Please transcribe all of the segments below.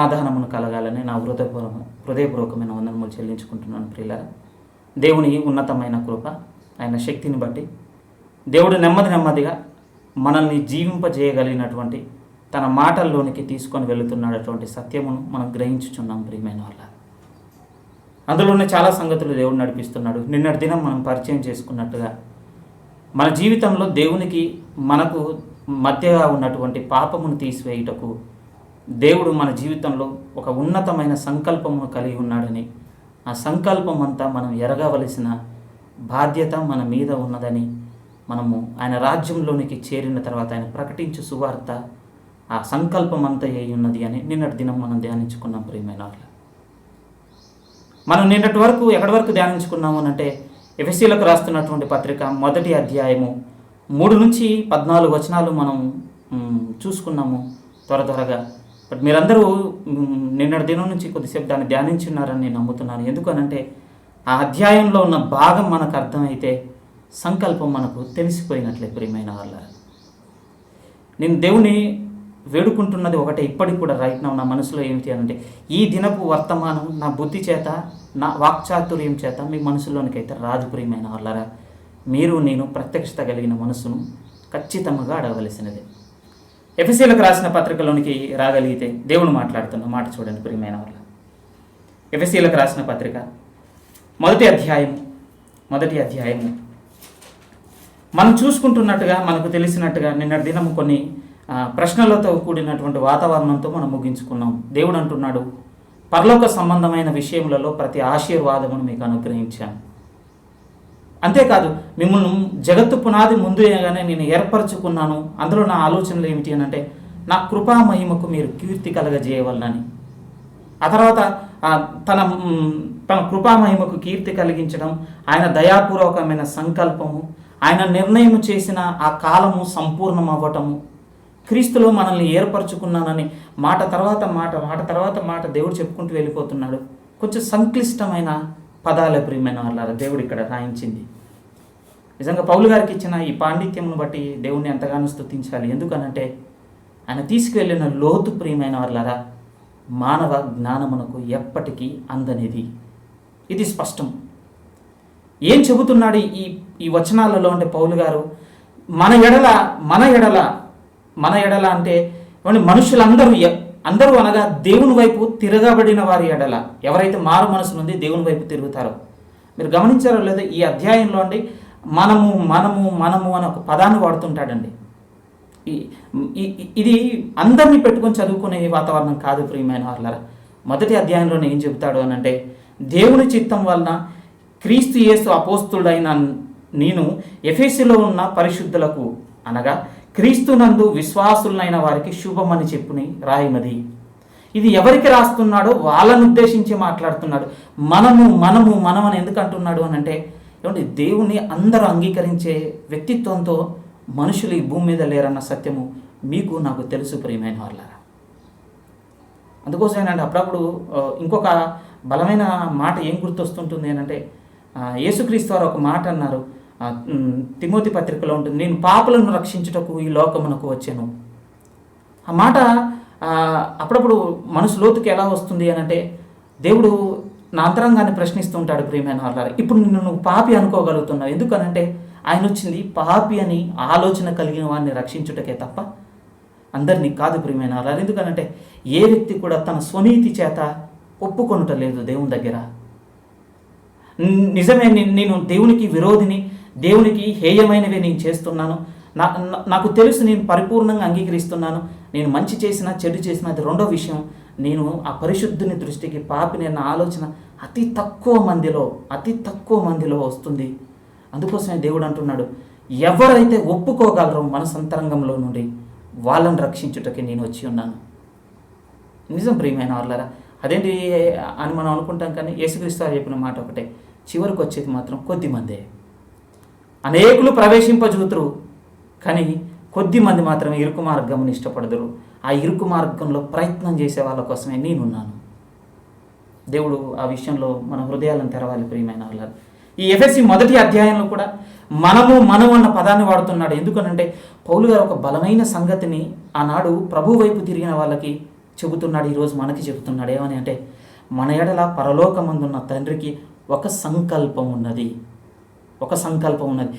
సమాధానమును కలగాలని నా హృదయపూర్వకమైన వందనములు చెల్లించుకుంటున్నాను. ప్రియులారా, దేవుని ఉన్నతమైన కృప, ఆయన శక్తిని బట్టి దేవుడు నెమ్మదిగా మనల్ని జీవింపజేయగలిగినటువంటి తన మాటల్లోనికి తీసుకొని వెళుతున్నటువంటి సత్యమును మనం గ్రహించుచున్నాం. ప్రియమైన వాళ్ళ, అందులోనే చాలా సంగతులు దేవుడు నడిపిస్తున్నాడు. నిన్నటి దినం మనం పరిచయం చేసుకున్నట్టుగా మన జీవితంలో దేవునికి మనకు మధ్యగా ఉన్నటువంటి పాపమును తీసివేయుటకు దేవుడు మన జీవితంలో ఒక ఉన్నతమైన సంకల్పమును కలిగి ఉన్నాడని, ఆ సంకల్పం అంతా మనం ఎరగవలసిన బాధ్యత మన మీద ఉన్నదని, మనము ఆయన రాజ్యంలోనికి చేరిన తర్వాత ఆయన ప్రకటించు సువార్త ఆ సంకల్పం అంతా అయి ఉన్నది అని నిన్నటి దినం మనం ధ్యానించుకున్నాం. ప్రియమైన వాళ్ళ, మనం నిన్నటి వరకు ఎక్కడి వరకు ధ్యానించుకున్నాము అంటే ఎఫెసీలకు రాస్తున్నటువంటి పత్రిక 1వ అధ్యాయము 3 నుంచి 14 వచనాలు మనం చూసుకున్నాము త్వరగా. బట్ మీరందరూ నిన్నటి దినం నుంచి కొద్దిసేపు దాన్ని ధ్యానించున్నారని నేను నమ్ముతున్నాను. ఎందుకనంటే ఆ అధ్యాయంలో ఉన్న భాగం మనకు అర్థమైతే సంకల్పం మనకు తెలిసిపోయినట్లే. ప్రియమైన వాళ్ళ, నేను దేవుని వేడుకుంటున్నది ఒకటే, ఇప్పటికి కూడా రైట్ నా మనసులో ఏమిటి అంటే, ఈ దినపు వర్తమానం నా బుద్ధి చేత, నా వాక్చాతుర్యం చేత మీ మనసులోనికి అయితే రాదు. ప్రియమైన వాళ్ళరా, మీరు నేను ప్రత్యక్షత కలిగిన మనసును ఖచ్చితంగా అడగవలసినదే. ఎఫెసీలకు రాసిన పత్రికలోనికి రాగలిగితే దేవుడు మాట్లాడుతున్న మాట చూడండి. ప్రియమైన వాళ్ళ, ఎఫెసీలకు రాసిన పత్రిక 1వ అధ్యాయము మనం చూసుకుంటున్నట్టుగా, మనకు తెలిసినట్టుగా నిన్నటి దినం కొన్ని ప్రశ్నలతో కూడినటువంటి వాతావరణంతో మనం ముగించుకున్నాం. దేవుడు అంటున్నాడు, పరలోక సంబంధమైన విషయములలో ప్రతి ఆశీర్వాదమును మీకు అనుగ్రహించాను. అంతేకాదు, మిమ్మల్ని జగత్తు పునాది ముందుగానే నేను ఏర్పరచుకున్నాను. అందులో నా ఆలోచనలు ఏమిటి అని అంటే, నా కృపా మహిమకు మీరు కీర్తి కలగజేయవలనని. ఆ తర్వాత తన కృపా మహిమకు కీర్తి కలిగించడం, ఆయన దయాపూర్వకమైన సంకల్పము, ఆయన నిర్ణయం చేసిన ఆ కాలము సంపూర్ణం అవ్వటము, క్రీస్తులో మనల్ని ఏర్పరచుకున్నానని మాట తర్వాత మాట దేవుడు చెప్పుకుంటూ వెళ్ళిపోతున్నాడు. కొంచెం సంక్లిష్టమైన పదాలే ప్రియమైన వాళ్ళారా దేవుడు ఇక్కడ రాయించింది. నిజంగా పౌలు గారికి ఇచ్చిన ఈ పాండిత్యమును బట్టి దేవుణ్ణి ఎంతగానో స్తుతించాలి. ఎందుకనంటే ఆయన తీసుకువెళ్ళిన లోతు ప్రియమైన వాళ్ళారా మానవ జ్ఞానమునకు ఎప్పటికీ అందనిది. ఇది స్పష్టం. ఏం చెబుతున్నాడు ఈ వచనాలలో అంటే పౌలు గారు, మన ఎడల అంటే మనుషులందరూ అనగా దేవుని వైపు తిరగబడిన వారి ఎడల, ఎవరైతే మారు మనసు నుండి దేవుని వైపు తిరుగుతారో, మీరు గమనించారో లేదో ఈ అధ్యాయంలో అండి మనము అని ఒక పదాన్ని వాడుతుంటాడండి. ఇది అందరినీ పెట్టుకొని చదువుకునే వాతావరణం కాదు ప్రియమైన వాళ్ళారా. 1వ అధ్యాయంలోనే ఏం చెబుతాడు అని అంటే, దేవుని చిత్తం వలన క్రీస్తు యేసు అపోస్తుడైన నేను ఎఫెసీలో ఉన్న పరిశుద్ధులకు అనగా క్రీస్తునందు విశ్వాసులైన వారికి శుభమని చెప్పుని రాయినది. ఇది ఎవరికి రాస్తున్నాడో వాళ్ళను ఉద్దేశించి మాట్లాడుతున్నాడు. మనం అని ఎందుకు అంటున్నాడు అని అంటే, ఏమంటే దేవుని అందరూ అంగీకరించే వ్యక్తిత్వంతో మనుషులు ఈ భూమి మీద లేరన్న సత్యము మీకు నాకు తెలుసు ప్రియమైన వాళ్ళారా. అందుకోసమేనండి అప్పుడప్పుడు ఇంకొక బలమైన మాట ఏం గుర్తొస్తుంటుంది అని అంటే, యేసుక్రీస్తు వారు ఒక మాట అన్నారు, తిమోతి పత్రికలో ఉంటుంది, నేను పాపులను రక్షించుటకు ఈ లోకమునకు వచ్చాను. ఆ మాట అప్పుడప్పుడు మనసు లోతుకి ఎలా వస్తుంది అని అంటే, దేవుడు నా అంతరంగాన్ని ప్రశ్నిస్తూ ఉంటాడు ప్రియమైన వాళ్ళారా. ఇప్పుడు నువ్వు పాపి అనుకోగలుగుతున్నావు, ఎందుకనంటే ఆయన వచ్చింది పాపి అని ఆలోచన కలిగిన వాడిని రక్షించుటకే తప్ప అందరినీ కాదు ప్రియమైన వాళ్ళారా. ఎందుకనంటే ఏ వ్యక్తి కూడా తన స్వనీతి చేత ఒప్పుకొనటలేదు దేవుని దగ్గర. నిజమే, నేను దేవునికి విరోధిని, దేవునికి హేయమైనవి నేను చేస్తున్నాను, నాకు తెలుసు, నేను పరిపూర్ణంగా అంగీకరిస్తున్నాను, నేను మంచి చేసినా చెడు చేసినా అది రెండో విషయం. నేను ఆ పరిశుద్ధుని దృష్టికి పాపిని అన్న ఆలోచన అతి తక్కువ మందిలో వస్తుంది. అందుకోసమే దేవుడు అంటున్నాడు, ఎవరైతే ఒప్పుకోగలరో మనసంతరంగంలో నుండి వాళ్ళని రక్షించుటకి నేను వచ్చి ఉన్నాను. నిజం ప్రియమైన వాళ్ళారా. అదేంటి అని మనం అనుకుంటాం, కానీ యేసుక్రీస్తు చెప్పిన మాట ఒకటే, చివరికి వచ్చేది మాత్రం కొద్దిమందే. అనేకులు ప్రవేశింపజూతురు, కానీ కొద్దిమంది మాత్రమే ఇరుకు మార్గంని ఇష్టపడదురు. ఆ ఇరుకు మార్గంలో ప్రయత్నం చేసే వాళ్ళ కోసమే నేనున్నాను. దేవుడు ఆ విషయంలో మన హృదయాలను తెరవాలి ప్రియమైన వాళ్ళారు. ఈ ఎఫెసీ 1వ అధ్యాయంలో కూడా మనం అన్న పదాన్ని వాడుతున్నాడు. ఎందుకనంటే పౌలు గారు ఒక బలమైన సంగతిని ఆనాడు ప్రభు వైపు తిరిగిన వాళ్ళకి చెబుతున్నాడు, ఈరోజు మనకి చెబుతున్నాడు. ఏమని అంటే, మన ఎడల పరలోకమందున్న తండ్రికి ఒక సంకల్పం ఉన్నది. ఒక సంకల్పం ఉన్నది.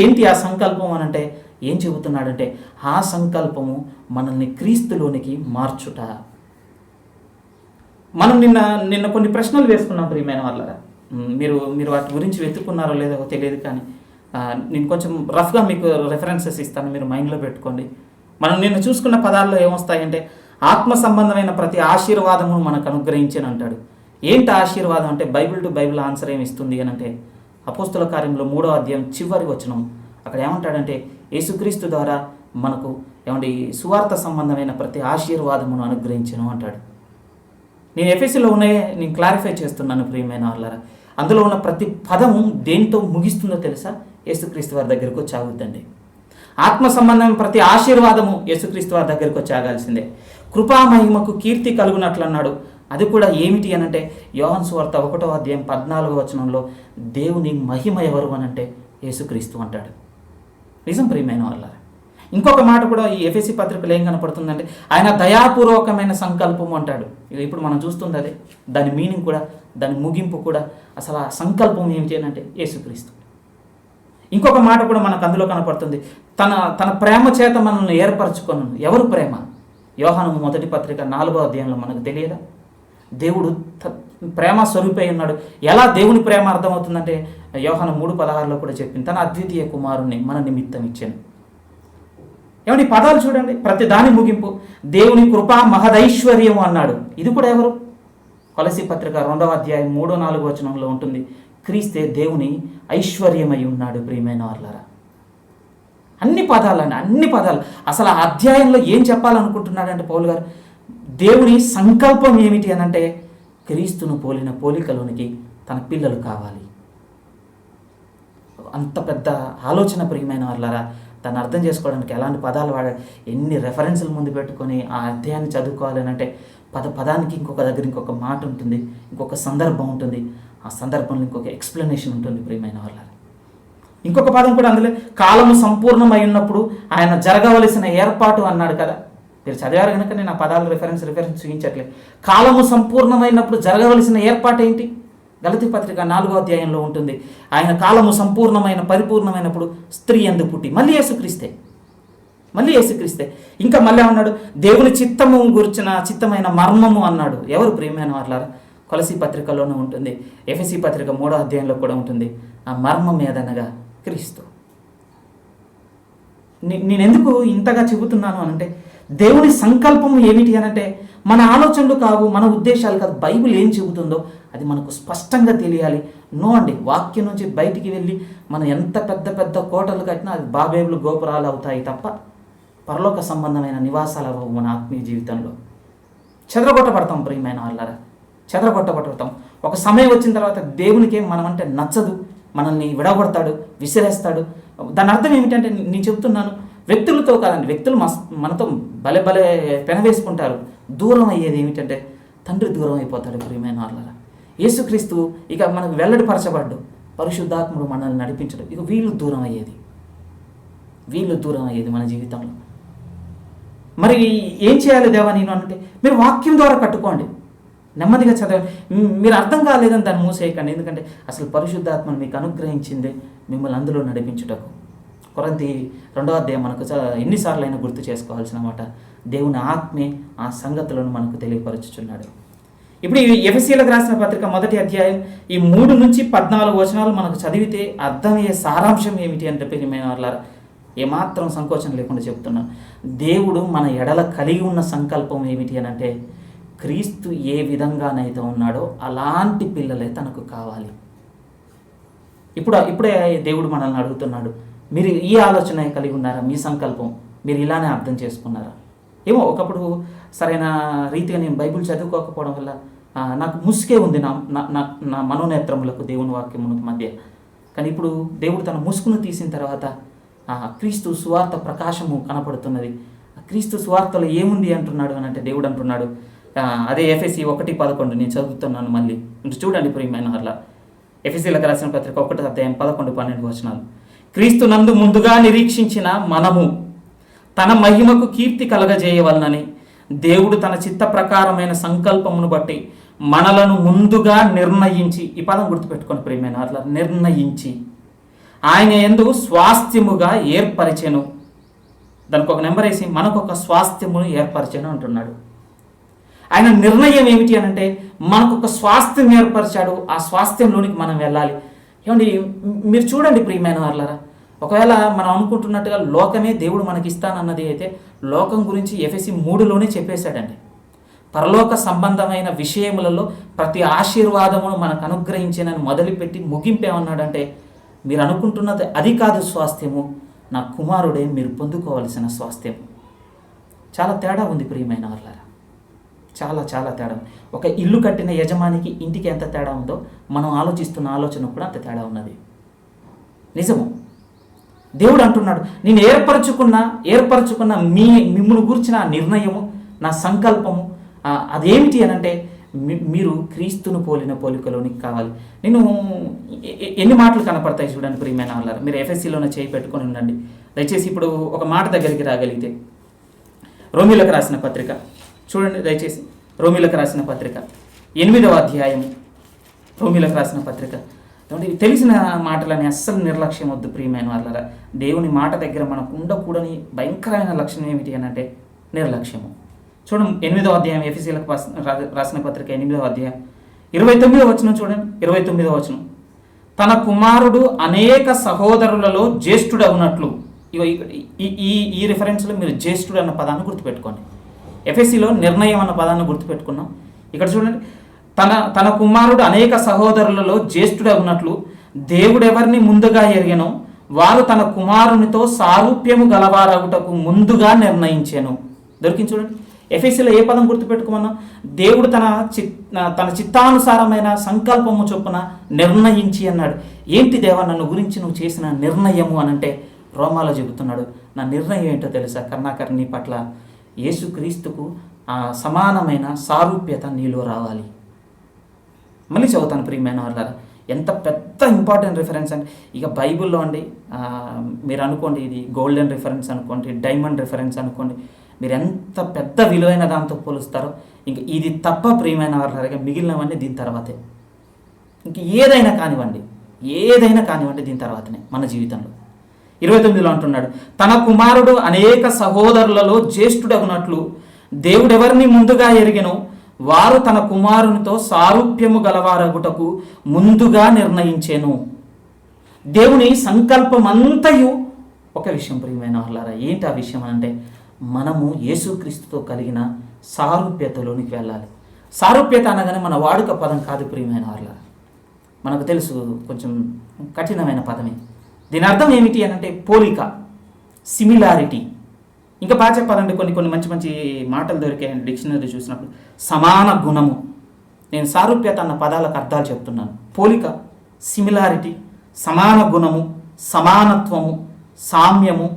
ఏంటి ఆ సంకల్పం అని అంటే ఏం చెబుతున్నాడంటే, ఆ సంకల్పము మనల్ని క్రీస్తులోనికి మార్చుట. మనం నిన్న కొన్ని ప్రశ్నలు వేసుకున్నాం ప్రియమైన వాళ్ళరా. మీరు వాటి గురించి వెతుక్కున్నారో లేదో తెలియదు, కానీ నేను కొంచెం రఫ్గా మీకు రెఫరెన్సెస్ ఇస్తాను, మీరు మైండ్లో పెట్టుకోండి. మనం నిన్న చూసుకున్న పదాల్లో ఏమొస్తాయంటే, ఆత్మ సంబంధమైన ప్రతి ఆశీర్వాదము మనకు అనుగ్రహించని అంటాడు. ఏంటి ఆశీర్వాదం అంటే, బైబిల్ టు బైబిల్ ఆన్సర్ ఏమి ఇస్తుంది అని అంటే, అపోస్తుల కార్యంలో 3వ అధ్యాయం చివరి వచనం అక్కడ ఏమంటాడంటే, యేసుక్రీస్తు ద్వారా మనకు సువార్త సంబంధమైన ప్రతి ఆశీర్వాదమును అనుగ్రహించను అంటాడు. నేను ఎఫెసీలో ఉన్నాయే నేను క్లారిఫై చేస్తున్నాను ప్రియమైన వాళ్ళారా. అందులో ఉన్న ప్రతి పదము దేంతో ముగిస్తుందో తెలుసా? యేసుక్రీస్తు వారి దగ్గరకు వచ్చి ఆగుద్దండి. ఆత్మ సంబంధమైన ప్రతి ఆశీర్వాదము యేసుక్రీస్తు వారి దగ్గరకు వచ్చి ఆగాల్సిందే. కృపామహిమకు కీర్తి కలుగునట్లు అన్నాడు. అది కూడా ఏమిటి అనంటే, యోహాను సువార్త 1వ అధ్యాయం 14వ వచనంలో దేవుని మహిమ ఎవరు అనంటే యేసుక్రీస్తు అంటాడు. నిజం ప్రియమైన వాళ్ళారా. ఇంకొక మాట కూడా ఈ ఎఫెసీ పత్రికలో ఏం కనపడుతుందంటే, ఆయన దయాపూర్వకమైన సంకల్పము అంటాడు. ఇప్పుడు మనం చూస్తుంది అదే. దాని మీనింగ్ కూడా, దాని ముగింపు కూడా, అసలు ఆ సంకల్పం ఏమిటి అని అంటే యేసుక్రీస్తు. ఇంకొక మాట కూడా మనకు అందులో కనపడుతుంది, తన ప్రేమ చేత మనల్ని ఏర్పరచుకొను. ఎవరు ప్రేమ? యోహాను 1వ పత్రిక 4వ అధ్యాయంలో మనకు తెలియదా? దేవుడు ప్రేమ స్వరూపై ఉన్నాడు. ఎలా దేవుని ప్రేమ అర్థమవుతుందంటే, యోహాను 3:16లో కూడా చెప్పింది, తన అద్వితీయ కుమారుణ్ణి మన నిమిత్తం ఇచ్చాను. ఈ పదాలు చూడండి, ప్రతి దాని ముగింపు దేవుని కృపా మహదైశ్వర్యము అన్నాడు. ఇది కూడా ఎవరు? కొలసీ పత్రిక 2వ అధ్యాయం 3-4 వచనంలో ఉంటుంది, క్రీస్తే దేవుని ఐశ్వర్యమై ఉన్నాడు. ప్రియమైన వాళ్ళారా, అన్ని పదాలు. అసలు ఆ అధ్యాయంలో ఏం చెప్పాలనుకుంటున్నాడంటే పౌలు గారు, దేవుని సంకల్పం ఏమిటి అనంటే, క్రీస్తును పోలిన పోలికలోనికి తన పిల్లలు కావాలి. అంత పెద్ద ఆలోచన ప్రియమైన వాళ్ళారా. దాన్ని అర్థం చేసుకోవడానికి ఎలాంటి పదాలు వాడాలి, ఎన్ని రెఫరెన్సులు ముందు పెట్టుకొని ఆ అధ్యాయాన్ని చదువుకోవాలి అంటే, పదానికి ఇంకొక దగ్గర ఇంకొక మాట ఉంటుంది, ఇంకొక సందర్భం ఉంటుంది, ఆ సందర్భంలో ఇంకొక ఎక్స్ప్లెనేషన్ ఉంటుంది ప్రియమైన వాళ్ళారా. ఇంకొక పదం కూడా అందులో, కాలము సంపూర్ణమై ఉన్నప్పుడు ఆయన జరగవలసిన ఏర్పాటు అన్నాడు కదా. మీరు చదివారు కనుక నేను ఆ పదాలు రిఫరెన్స్ చూపించట్లేదు. కాలము సంపూర్ణమైనప్పుడు జరగవలసిన ఏర్పాటు ఏంటి? గలతీ పత్రిక 4వ అధ్యాయంలో ఉంటుంది, ఆయన కాలము పరిపూర్ణమైనప్పుడు స్త్రీ యందు పుట్టి, మళ్ళీ యేసుక్రీస్తే. ఇంకా మళ్ళీ అన్నాడు, దేవుని చిత్తము గురించిన చిత్తమైన మర్మము అన్నాడు. ఎవరు ప్రియమైన వాళ్ళారా? కొలసీ పత్రికలోనే ఉంటుంది, ఎఫెసీ పత్రిక 3వ అధ్యాయంలో కూడా ఉంటుంది. ఆ మర్మం ఏదనగా క్రీస్తు. నేనెందుకు ఇంతగా చెబుతున్నాను అనంటే, దేవుని సంకల్పం ఏమిటి అనంటే, మన ఆలోచనలు కావు, మన ఉద్దేశాలు కాదు. బైబిల్ ఏం చెబుతుందో అది మనకు స్పష్టంగా తెలియాలి. అండి, వాక్యం నుంచి బయటికి వెళ్ళి మనం ఎంత పెద్ద కోటలు కట్టినా అది బాబేబులు గోపురాలు అవుతాయి తప్ప పరలోక సంబంధమైన నివాసాలు అవ్వవు. మన ఆత్మీయ జీవితంలో చెదరగొట్టబడతాం ప్రియమైన వాళ్ళారా, చెదరగొట్టబడతాం. ఒక సమయం వచ్చిన తర్వాత దేవునికి మనం అంటే నచ్చదు, మనల్ని విడగొడతాడు, విసిరేస్తాడు. దాని అర్థం ఏమిటంటే, నేను చెప్తున్నాను, వ్యక్తులతో కాదండి. వ్యక్తులు మనతో భలే పెనవేసుకుంటారు. దూరం అయ్యేది ఏమిటంటే, తండ్రి దూరం అయిపోతాడు ప్రియమైన వాళ్ళారా. యేసుక్రీస్తు ఇక మనకు వెల్లడిపరచబడ్డు, పరిశుద్ధాత్ముడు మనల్ని నడిపించడు. ఇక వీళ్ళు దూరం అయ్యేది మన జీవితంలో. మరి ఏం చేయాలి దేవా నేను అంటే, మీరు వాక్యం ద్వారా కట్టుకోండి, నెమ్మదిగా చదవండి. మీరు అర్థం కాలేదని దాన్ని మూసేయకండి. ఎందుకంటే అసలు పరిశుద్ధాత్మను మీకు అనుగ్రహించిందే మిమ్మల్ని అందులో నడిపించుటకు. కొరింథీ 2వ అధ్యాయం మనకు ఎన్నిసార్లు అయినా గుర్తు చేసుకోవాల్సిన మాట. దేవుని ఆత్మే ఆ సంగతులను మనకు తెలియపరచుచున్నాడు. ఇప్పుడు ఈ ఎఫెసీయులకు రాసిన పత్రిక 1వ అధ్యాయం ఈ 3-14 వచనాలు మనకు చదివితే అర్థమయ్యే సారాంశం ఏమిటి అంటే, ప్రియమైన వాళ్ళారా, ఏమాత్రం సంకోచం లేకుండా చెప్తున్నాను. దేవుడు మన ఎడల కలిగి ఉన్న సంకల్పం ఏమిటి అని అంటే, క్రీస్తు ఏ విధంగానైతే ఉన్నాడో అలాంటి పిల్లలే తనకు కావాలి. ఇప్పుడే దేవుడు మనల్ని అడుగుతున్నాడు, మీరు ఈ ఆలోచన కలిగి ఉన్నారా? మీ సంకల్పం మీరు ఇలానే అర్థం చేసుకున్నారా? ఏమో ఒకప్పుడు సరైన రీతిగా నేను బైబిల్ చదువుకోకపోవడం వల్ల నాకు ముసుకే ఉంది నా మనోనేత్రములకు దేవుని వాక్యములకు మధ్య. కానీ ఇప్పుడు దేవుడు తన ముసుగును తీసిన తర్వాత క్రీస్తు సువార్త ప్రకాశము కనపడుతున్నది. క్రీస్తు సువార్తలో ఏముంది అంటున్నాడు అని అంటే, దేవుడు అంటున్నాడు, అదే ఎఫెసీ 1:11 నేను చదువుతున్నాను మళ్ళీ. చూడండి ప్రియమైన వాళ్ళ, ఎఫెసీలకు రాసిన పత్రిక 1వ అధ్యాయం 11-12 వచనాలు. క్రీస్తు నందు ముందుగా నిరీక్షించిన మనము తన మహిమకు కీర్తి కలగజేయవలనని దేవుడు తన చిత్త ప్రకారమైన సంకల్పమును బట్టి మనలను ముందుగా నిర్ణయించి, ఈ పదం గుర్తుపెట్టుకొని ప్రియమైన అట్లా నిర్ణయించి ఆయన యందు స్వాస్థ్యముగా ఏర్పరిచెను. దానికి ఒక నెంబర్ వేసి మనకు ఒక స్వాస్థ్యమును ఏర్పరిచెను అంటున్నాడు. ఆయన నిర్ణయం ఏమిటి అని అంటే మనకు ఒక స్వాస్థ్యం ఏర్పరిచాడు. ఆ స్వాస్థ్యంలోనికి మనం వెళ్ళాలి. ఏమండి, మీరు చూడండి ప్రియమైన వాళ్ళరా, ఒకవేళ మనం అనుకుంటున్నట్టుగా లోకమే దేవుడు మనకి ఇస్తానన్నది అయితే లోకం గురించి ఎఫెసీ 3లోనే చెప్పేశాడండి. పరలోక సంబంధమైన విషయములలో ప్రతి ఆశీర్వాదమును మనకు అనుగ్రహించినని మొదలుపెట్టి ముగింపేమన్నాడంటే, మీరు అనుకుంటున్నది అది కాదు స్వాస్థ్యము, నా కుమారుడే మీరు పొందుకోవలసిన స్వాస్థ్యము. చాలా తేడా ఉంది ప్రియమైన వాళ్ళారా, చాలా చాలా తేడా. ఒక ఇల్లు కట్టిన యజమానికి ఇంటికి ఎంత తేడా ఉందో మనం ఆలోచిస్తున్న ఆలోచన కూడా అంత తేడా ఉన్నది. నిజము. దేవుడు అంటున్నాడు, నేను ఏర్పరచుకున్న మిమ్మల్ని గురించిన నిర్ణయము, నా సంకల్పము అదేమిటి అని అంటే మీరు క్రీస్తును పోలిన పోలికలోనికి కావాలి. నేను ఎన్ని మాటలు కనపడతాయి చూడండి ప్రియమైన వాళ్ళారా. మీరు ఎఫ్ఎస్సిలోనే చేయి పెట్టుకొని ఉండండి దయచేసి. ఇప్పుడు ఒక మాట దగ్గరికి రాగలిగితే రోమీలకు రాసిన పత్రిక చూడండి దయచేసి. రోమీలకు రాసిన పత్రిక 8వ అధ్యాయము. రోమీలకు రాసిన పత్రిక. తెలిసిన మాటలని అస్సలు నిర్లక్ష్యం వద్దు ప్రియమైన వాళ్ళారా. దేవుని మాట దగ్గర మనకు ఉండకూడని భయంకరమైన లక్షణం ఏమిటి అని అంటే నిర్లక్ష్యము. చూడండి 8వ అధ్యాయం ఎఫెసీయులకు రాసిన పత్రిక 8వ అధ్యాయం 29వ వచనం చూడండి. 29వ వచనం, తన కుమారుడు అనేక సహోదరులలో జ్యేష్ఠుడు అవునట్లు. ఈ రిఫరెన్స్లో మీరు జ్యేష్ఠుడు అన్న పదాన్ని గుర్తుపెట్టుకోండి. ఎఫెసీలో నిర్ణయం అన్న పదాన్ని గుర్తుపెట్టుకున్నాం. ఇక్కడ చూడండి, తన కుమారుడు అనేక సహోదరులలో జ్యేష్ఠుడు అవునట్లు దేవుడు ఎవరిని ముందుగా ఎరిగెనో వారు తన కుమారునితో సారూప్యము గలవారగుటకు ముందుగా నిర్ణయించాను. దొరికింది చూడండి. ఎఫెసీలో ఏ పదం గుర్తుపెట్టుకోమన్నా, దేవుడు తన చిత్తానుసారమైన సంకల్పము చొప్పున నిర్ణయించి అన్నాడు. ఏంటి దేవా నన్ను గురించి నువ్వు చేసిన నిర్ణయము అనంటే రోమాలో చెబుతున్నాడు, నా నిర్ణయం ఏంటో తెలుసా, కరుణాకర్ నీ పట్ల యేసుక్రీస్తుకు సమానమైన సారూప్యత నీలో రావాలి. మళ్ళీ చదువుతాను ప్రియమైన వాళ్ళారా. ఎంత పెద్ద ఇంపార్టెంట్ రిఫరెన్స్ అంటే ఇక బైబిల్లో అండి, మీరు అనుకోండి ఇది గోల్డెన్ రిఫరెన్స్ అనుకోండి, డైమండ్ రిఫరెన్స్ అనుకోండి, మీరు ఎంత పెద్ద విలువైన దాంతో పోలుస్తారో ఇంక ఇది తప్ప ప్రియమైన వాళ్ళ మిగిలినవన్నీ దీని తర్వాతే. ఇంక ఏదైనా కానివ్వండి దీని తర్వాతనే మన జీవితంలో. 29లో అంటున్నాడు, తన కుమారుడు అనేక సహోదరులలో జ్యేష్ఠుడగునట్లు దేవుడెవరిని ముందుగా ఎరిగెనో వారు తన కుమారునితో సారూప్యము గలవారగుటకు ముందుగా నిర్ణయించెను. దేవుని సంకల్పమంతయు ఒక విషయం ప్రియమైన వాళ్ళారా. ఏంటి ఆ విషయం అంటే మనము యేసుక్రీస్తుతో కలిగిన సారూప్యతలోనికి వెళ్ళాలి. సారూప్యత అనగానే మన వాడుక పదం కాదు ప్రియమైన వాళ్ళారా. మనకు తెలుసు కొంచెం కఠినమైన పదమే. దీని అర్థం ఏమిటి అని అంటే పోలిక, సిమిలారిటీ. ఇంకా బాగా చెప్పాలంటే కొన్ని మంచి మంచి మాటలు దొరికాయండి డిక్షనరీ చూసినప్పుడు. సమాన గుణము. నేను సారూప్యత అన్న పదాలకు అర్థాలు చెప్తున్నాను. పోలిక, సిమిలారిటీ, సమాన గుణము, సమానత్వము, సామ్యము,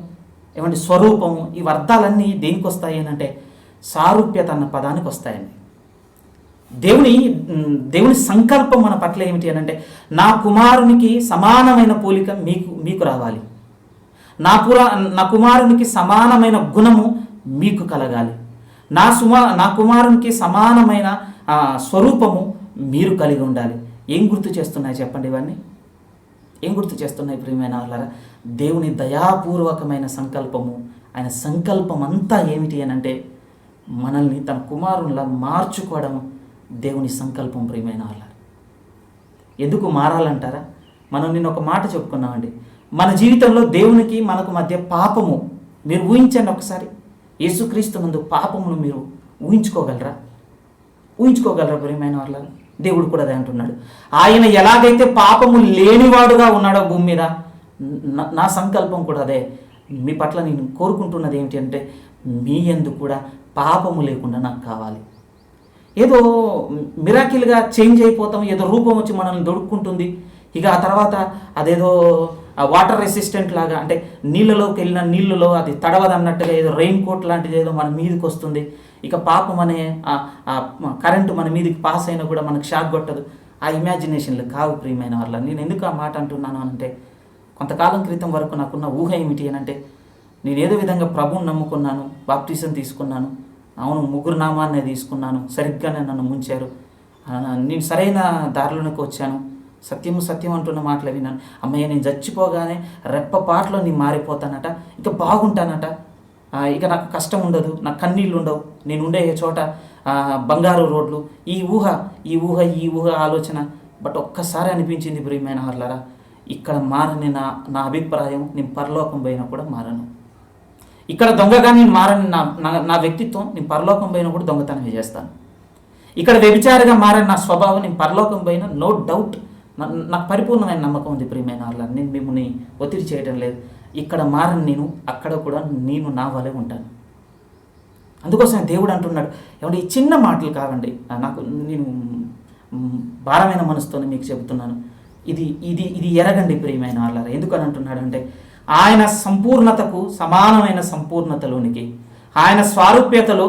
ఏమంటే స్వరూపము, ఇవి అర్థాలన్నీ దేనికి వస్తాయి అని అంటే సారూప్యత అన్న పదానికి వస్తాయండి. దేవుని సంకల్పం మన పట్ల ఏమిటి అని అంటే నా కుమారునికి సమానమైన పోలిక మీకు రావాలి, నా కుమారునికి సమానమైన గుణము మీకు కలగాలి, నా కుమారునికి సమానమైన స్వరూపము మీరు కలిగి ఉండాలి. ఏం గుర్తు చేస్తున్నాయి చెప్పండి ఇవన్నీ? ఏం గుర్తు చేస్తున్నాయి ప్రియమైన వాళ్ళారా? దేవుని దయాపూర్వకమైన సంకల్పము. ఆయన సంకల్పం అంతా ఏమిటి అని అంటే మనల్ని తన కుమారునిలా మార్చుకోవడము దేవుని సంకల్పం ప్రియమైన వాళ్ళారా. ఎందుకు మారాలంటారా? మనం నిన్న ఒక మాట చెప్పుకున్నామండి. మన జీవితంలో దేవునికి మనకు మధ్య పాపము, మీరు ఊహించండి ఒకసారి, యేసుక్రీస్తు నందు పాపమును మీరు ఊహించుకోగలరా ప్రియమైన వాళ్ళారా? దేవుడు కూడా అదే అంటున్నాడు. ఆయన ఎలాగైతే పాపము లేనివాడుగా ఉన్నాడో భూమి మీద, నా సంకల్పం కూడా అదే. మీ పట్ల నేను కోరుకుంటున్నది ఏమిటి అంటే మీ యందు కూడా పాపము లేకుండా నాకు కావాలి. ఏదో మిరాకిల్గా చేంజ్ అయిపోతాం, ఏదో రూపం వచ్చి మనల్ని దొడుక్కుంటుంది. ఇక ఆ తర్వాత అదేదో వాటర్ రెసిస్టెంట్ లాగా, అంటే నీళ్ళలోకి వెళ్ళిన నీళ్ళలో అది తడవదన్నట్టుగా ఏదో రెయిన్ కోట్ లాంటిది ఏదో మన మీదకి వస్తుంది. ఇక పాపం అనే కరెంటు మన మీదకి పాస్ అయినా కూడా మనకు షాక్ కొట్టదు. ఆ ఇమాజినేషన్లు కావు ప్రియమైన వాళ్ళ. నేను ఎందుకు ఆ మాట అంటున్నాను అంటే కొంతకాలం క్రితం వరకు నాకున్న ఊహ ఏమిటి అని అంటే నేను ఏదో విధంగా ప్రభువుని నమ్ముకున్నాను, బాప్టిజం తీసుకున్నాను, అవును, ముగ్గురు నామాన్నే తీసుకున్నాను, సరిగ్గానే నన్ను ముంచారు, నేను సరైన దారిలోనికి వచ్చాను, సత్యము సత్యం అంటున్న మాటలు విన్నాను, అమ్మయ్య నేను చచ్చిపోగానే రెప్పపాట్లో నేను మారిపోతానట, ఇక బాగుంటానట, ఇక నాకు కష్టం ఉండదు, నాకు కన్నీళ్ళు ఉండవు, నేను ఉండే చోట బంగారు రోడ్లు, ఈ ఊహ ఆలోచన. బట్ ఒక్కసారి అనిపించింది ప్రియమైన వాళ్ళారా, ఇక్కడ మారని నా అభిప్రాయం, నేను పరలోకం పోయినా కూడా మారను. ఇక్కడ దొంగగా నేను మారని నా వ్యక్తిత్వం, నేను పరలోకం పోయినా కూడా దొంగతనం చేస్తాను. ఇక్కడ వ్యభిచారిగా మారని నా స్వభావం, నేను పరలోకం పోయినా నో డౌట్, నాకు పరిపూర్ణమైన నమ్మకం ఉంది ప్రియమైన వాళ్ళ. నేను మిమ్మల్ని ఒత్తిడి చేయడం లేదు. ఇక్కడ మారని నేను, అక్కడ కూడా నేను నా వలె ఉంటాను. అందుకోసం దేవుడు అంటున్నాడు, ఏమంటే ఈ చిన్న మాటలు కావండి, నాకు నేను భారమైన మనసుతోనే మీకు చెబుతున్నాను, ఇది ఎరగండి ప్రియమైన వాళ్ళారా. ఎందుకని అంటున్నాడు అంటే, ఆయన సంపూర్ణతకు సమానమైన సంపూర్ణతలోనికి, ఆయన స్వారూప్యతలో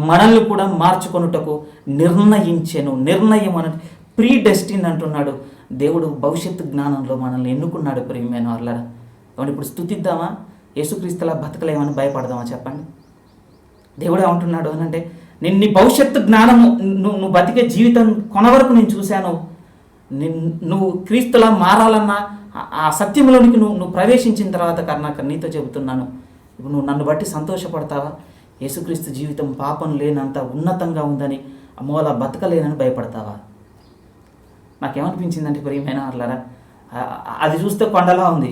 మనల్ని కూడా మార్చుకొనుటకు నిర్ణయం అన్న ప్రీ డెస్టిన్ అంటున్నాడు. దేవుడు భవిష్యత్తు జ్ఞానంలో మనల్ని ఎన్నుకున్నాడు ప్రియమైన వాళ్ళారా. ఏమన్నా ఇప్పుడు స్తుతిద్దామా, యేసుక్రీస్తులా బతకలేమని భయపడదామా చెప్పండి. దేవుడు ఏమంటున్నాడు అని అంటే, నేను నీ భవిష్యత్తు జ్ఞానము, నువ్వు బతికే జీవితం కొనవరకు నేను చూశాను, నువ్వు క్రీస్తులా మారాలన్నా ఆ సత్యంలోనికి నువ్వు ప్రవేశించిన తర్వాత కర్ణాకర్ నీతో చెబుతున్నాను, ఇప్పుడు నువ్వు నన్ను బట్టి సంతోషపడతావా? యేసుక్రీస్తు జీవితం పాపం లేనంత ఉన్నతంగా ఉందని, అమ్మో అలా బతకలేనని భయపడతావా? నాకేమనిపించిందంటే ప్రియమైన వాళ్ళారా, అది చూస్తే కొండలా ఉంది,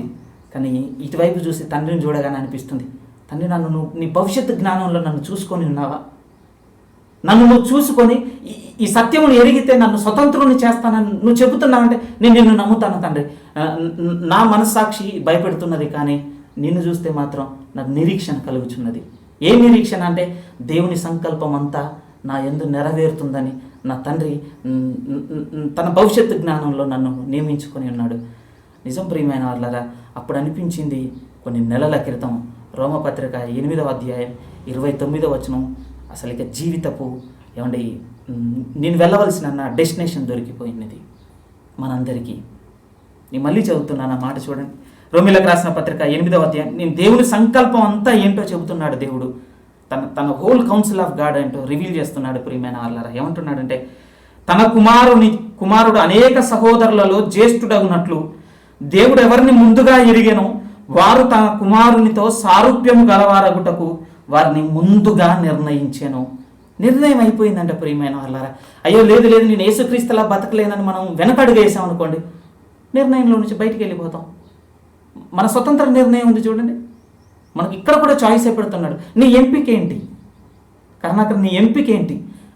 కానీ ఇటువైపు చూసి తండ్రిని చూడగానే అనిపిస్తుంది, తండ్రి నన్ను నీ భవిష్యత్తు జ్ఞానంలో నన్ను చూసుకొని ఉన్నావా? నన్ను నువ్వు చూసుకొని ఈ సత్యమును ఎరిగితే నన్ను స్వతంత్రుని చేస్తానని నువ్వు చెబుతున్నావంటే నేను నిన్ను నమ్ముతాను తండ్రి. నా మనస్సాక్షి భయపెడుతున్నది, కానీ నిన్ను చూస్తే మాత్రం నాకు నిరీక్షణ కలుగుచున్నది. ఏ నిరీక్షణ అంటే, దేవుని సంకల్పం అంతా నా యందు నెరవేరుతుందని నా తండ్రి తన భవిష్యత్తు జ్ఞానంలో నన్ను నియమించుకొని ఉన్నాడు. నిజం ప్రియమైన వాళ్ళారా, అప్పుడు అనిపించింది కొన్ని నెలల క్రితం, రోమపత్రిక 8వ అధ్యాయం 29వ వచనం, అసలు ఇక జీవితపు ఏమండి నేను వెళ్ళవలసిన నా డెస్టినేషన్ దొరికిపోయినది మనందరికీ. నేను మళ్ళీ చదువుతున్నాను ఆ మాట చూడండి. రోమీయులకు రాసిన పత్రిక 8వ అధ్యాయం, నేను దేవుని సంకల్పం అంతా ఏంటో చెబుతున్నాడు దేవుడు. తన హోల్ కౌన్సిల్ ఆఫ్ గాడ్ ఏంటో రివీల్ చేస్తున్నాడు ప్రియమైన వాళ్ళారా. ఏమంటున్నాడంటే, తన కుమారుడు అనేక సహోదరులలో జ్యేష్ఠుడగునట్లు దేవుడు ఎవరిని ముందుగా ఎరిగెనో వారు తన కుమారునితో సారూప్యము గలవారగుటకు వారిని ముందుగా నిర్ణయించాను. నిర్ణయం అయిపోయిందంట ప్రియమైన వాళ్ళారా. అయ్యో లేదు నేను యేసుక్రీస్తులా బతకలేనని మనం వెనకడుగు వేసాం అనుకోండి, నిర్ణయంలో నుంచి బయటికి వెళ్ళిపోతాం. మన స్వతంత్ర నిర్ణయం ఉంది చూడండి, మనకి ఇక్కడ కూడా చాయిస్ పెడుతున్నాడు. నీ ఎంపిక ఏంటి కరుణాకర్? నీ ఎంపిక ఏంటి?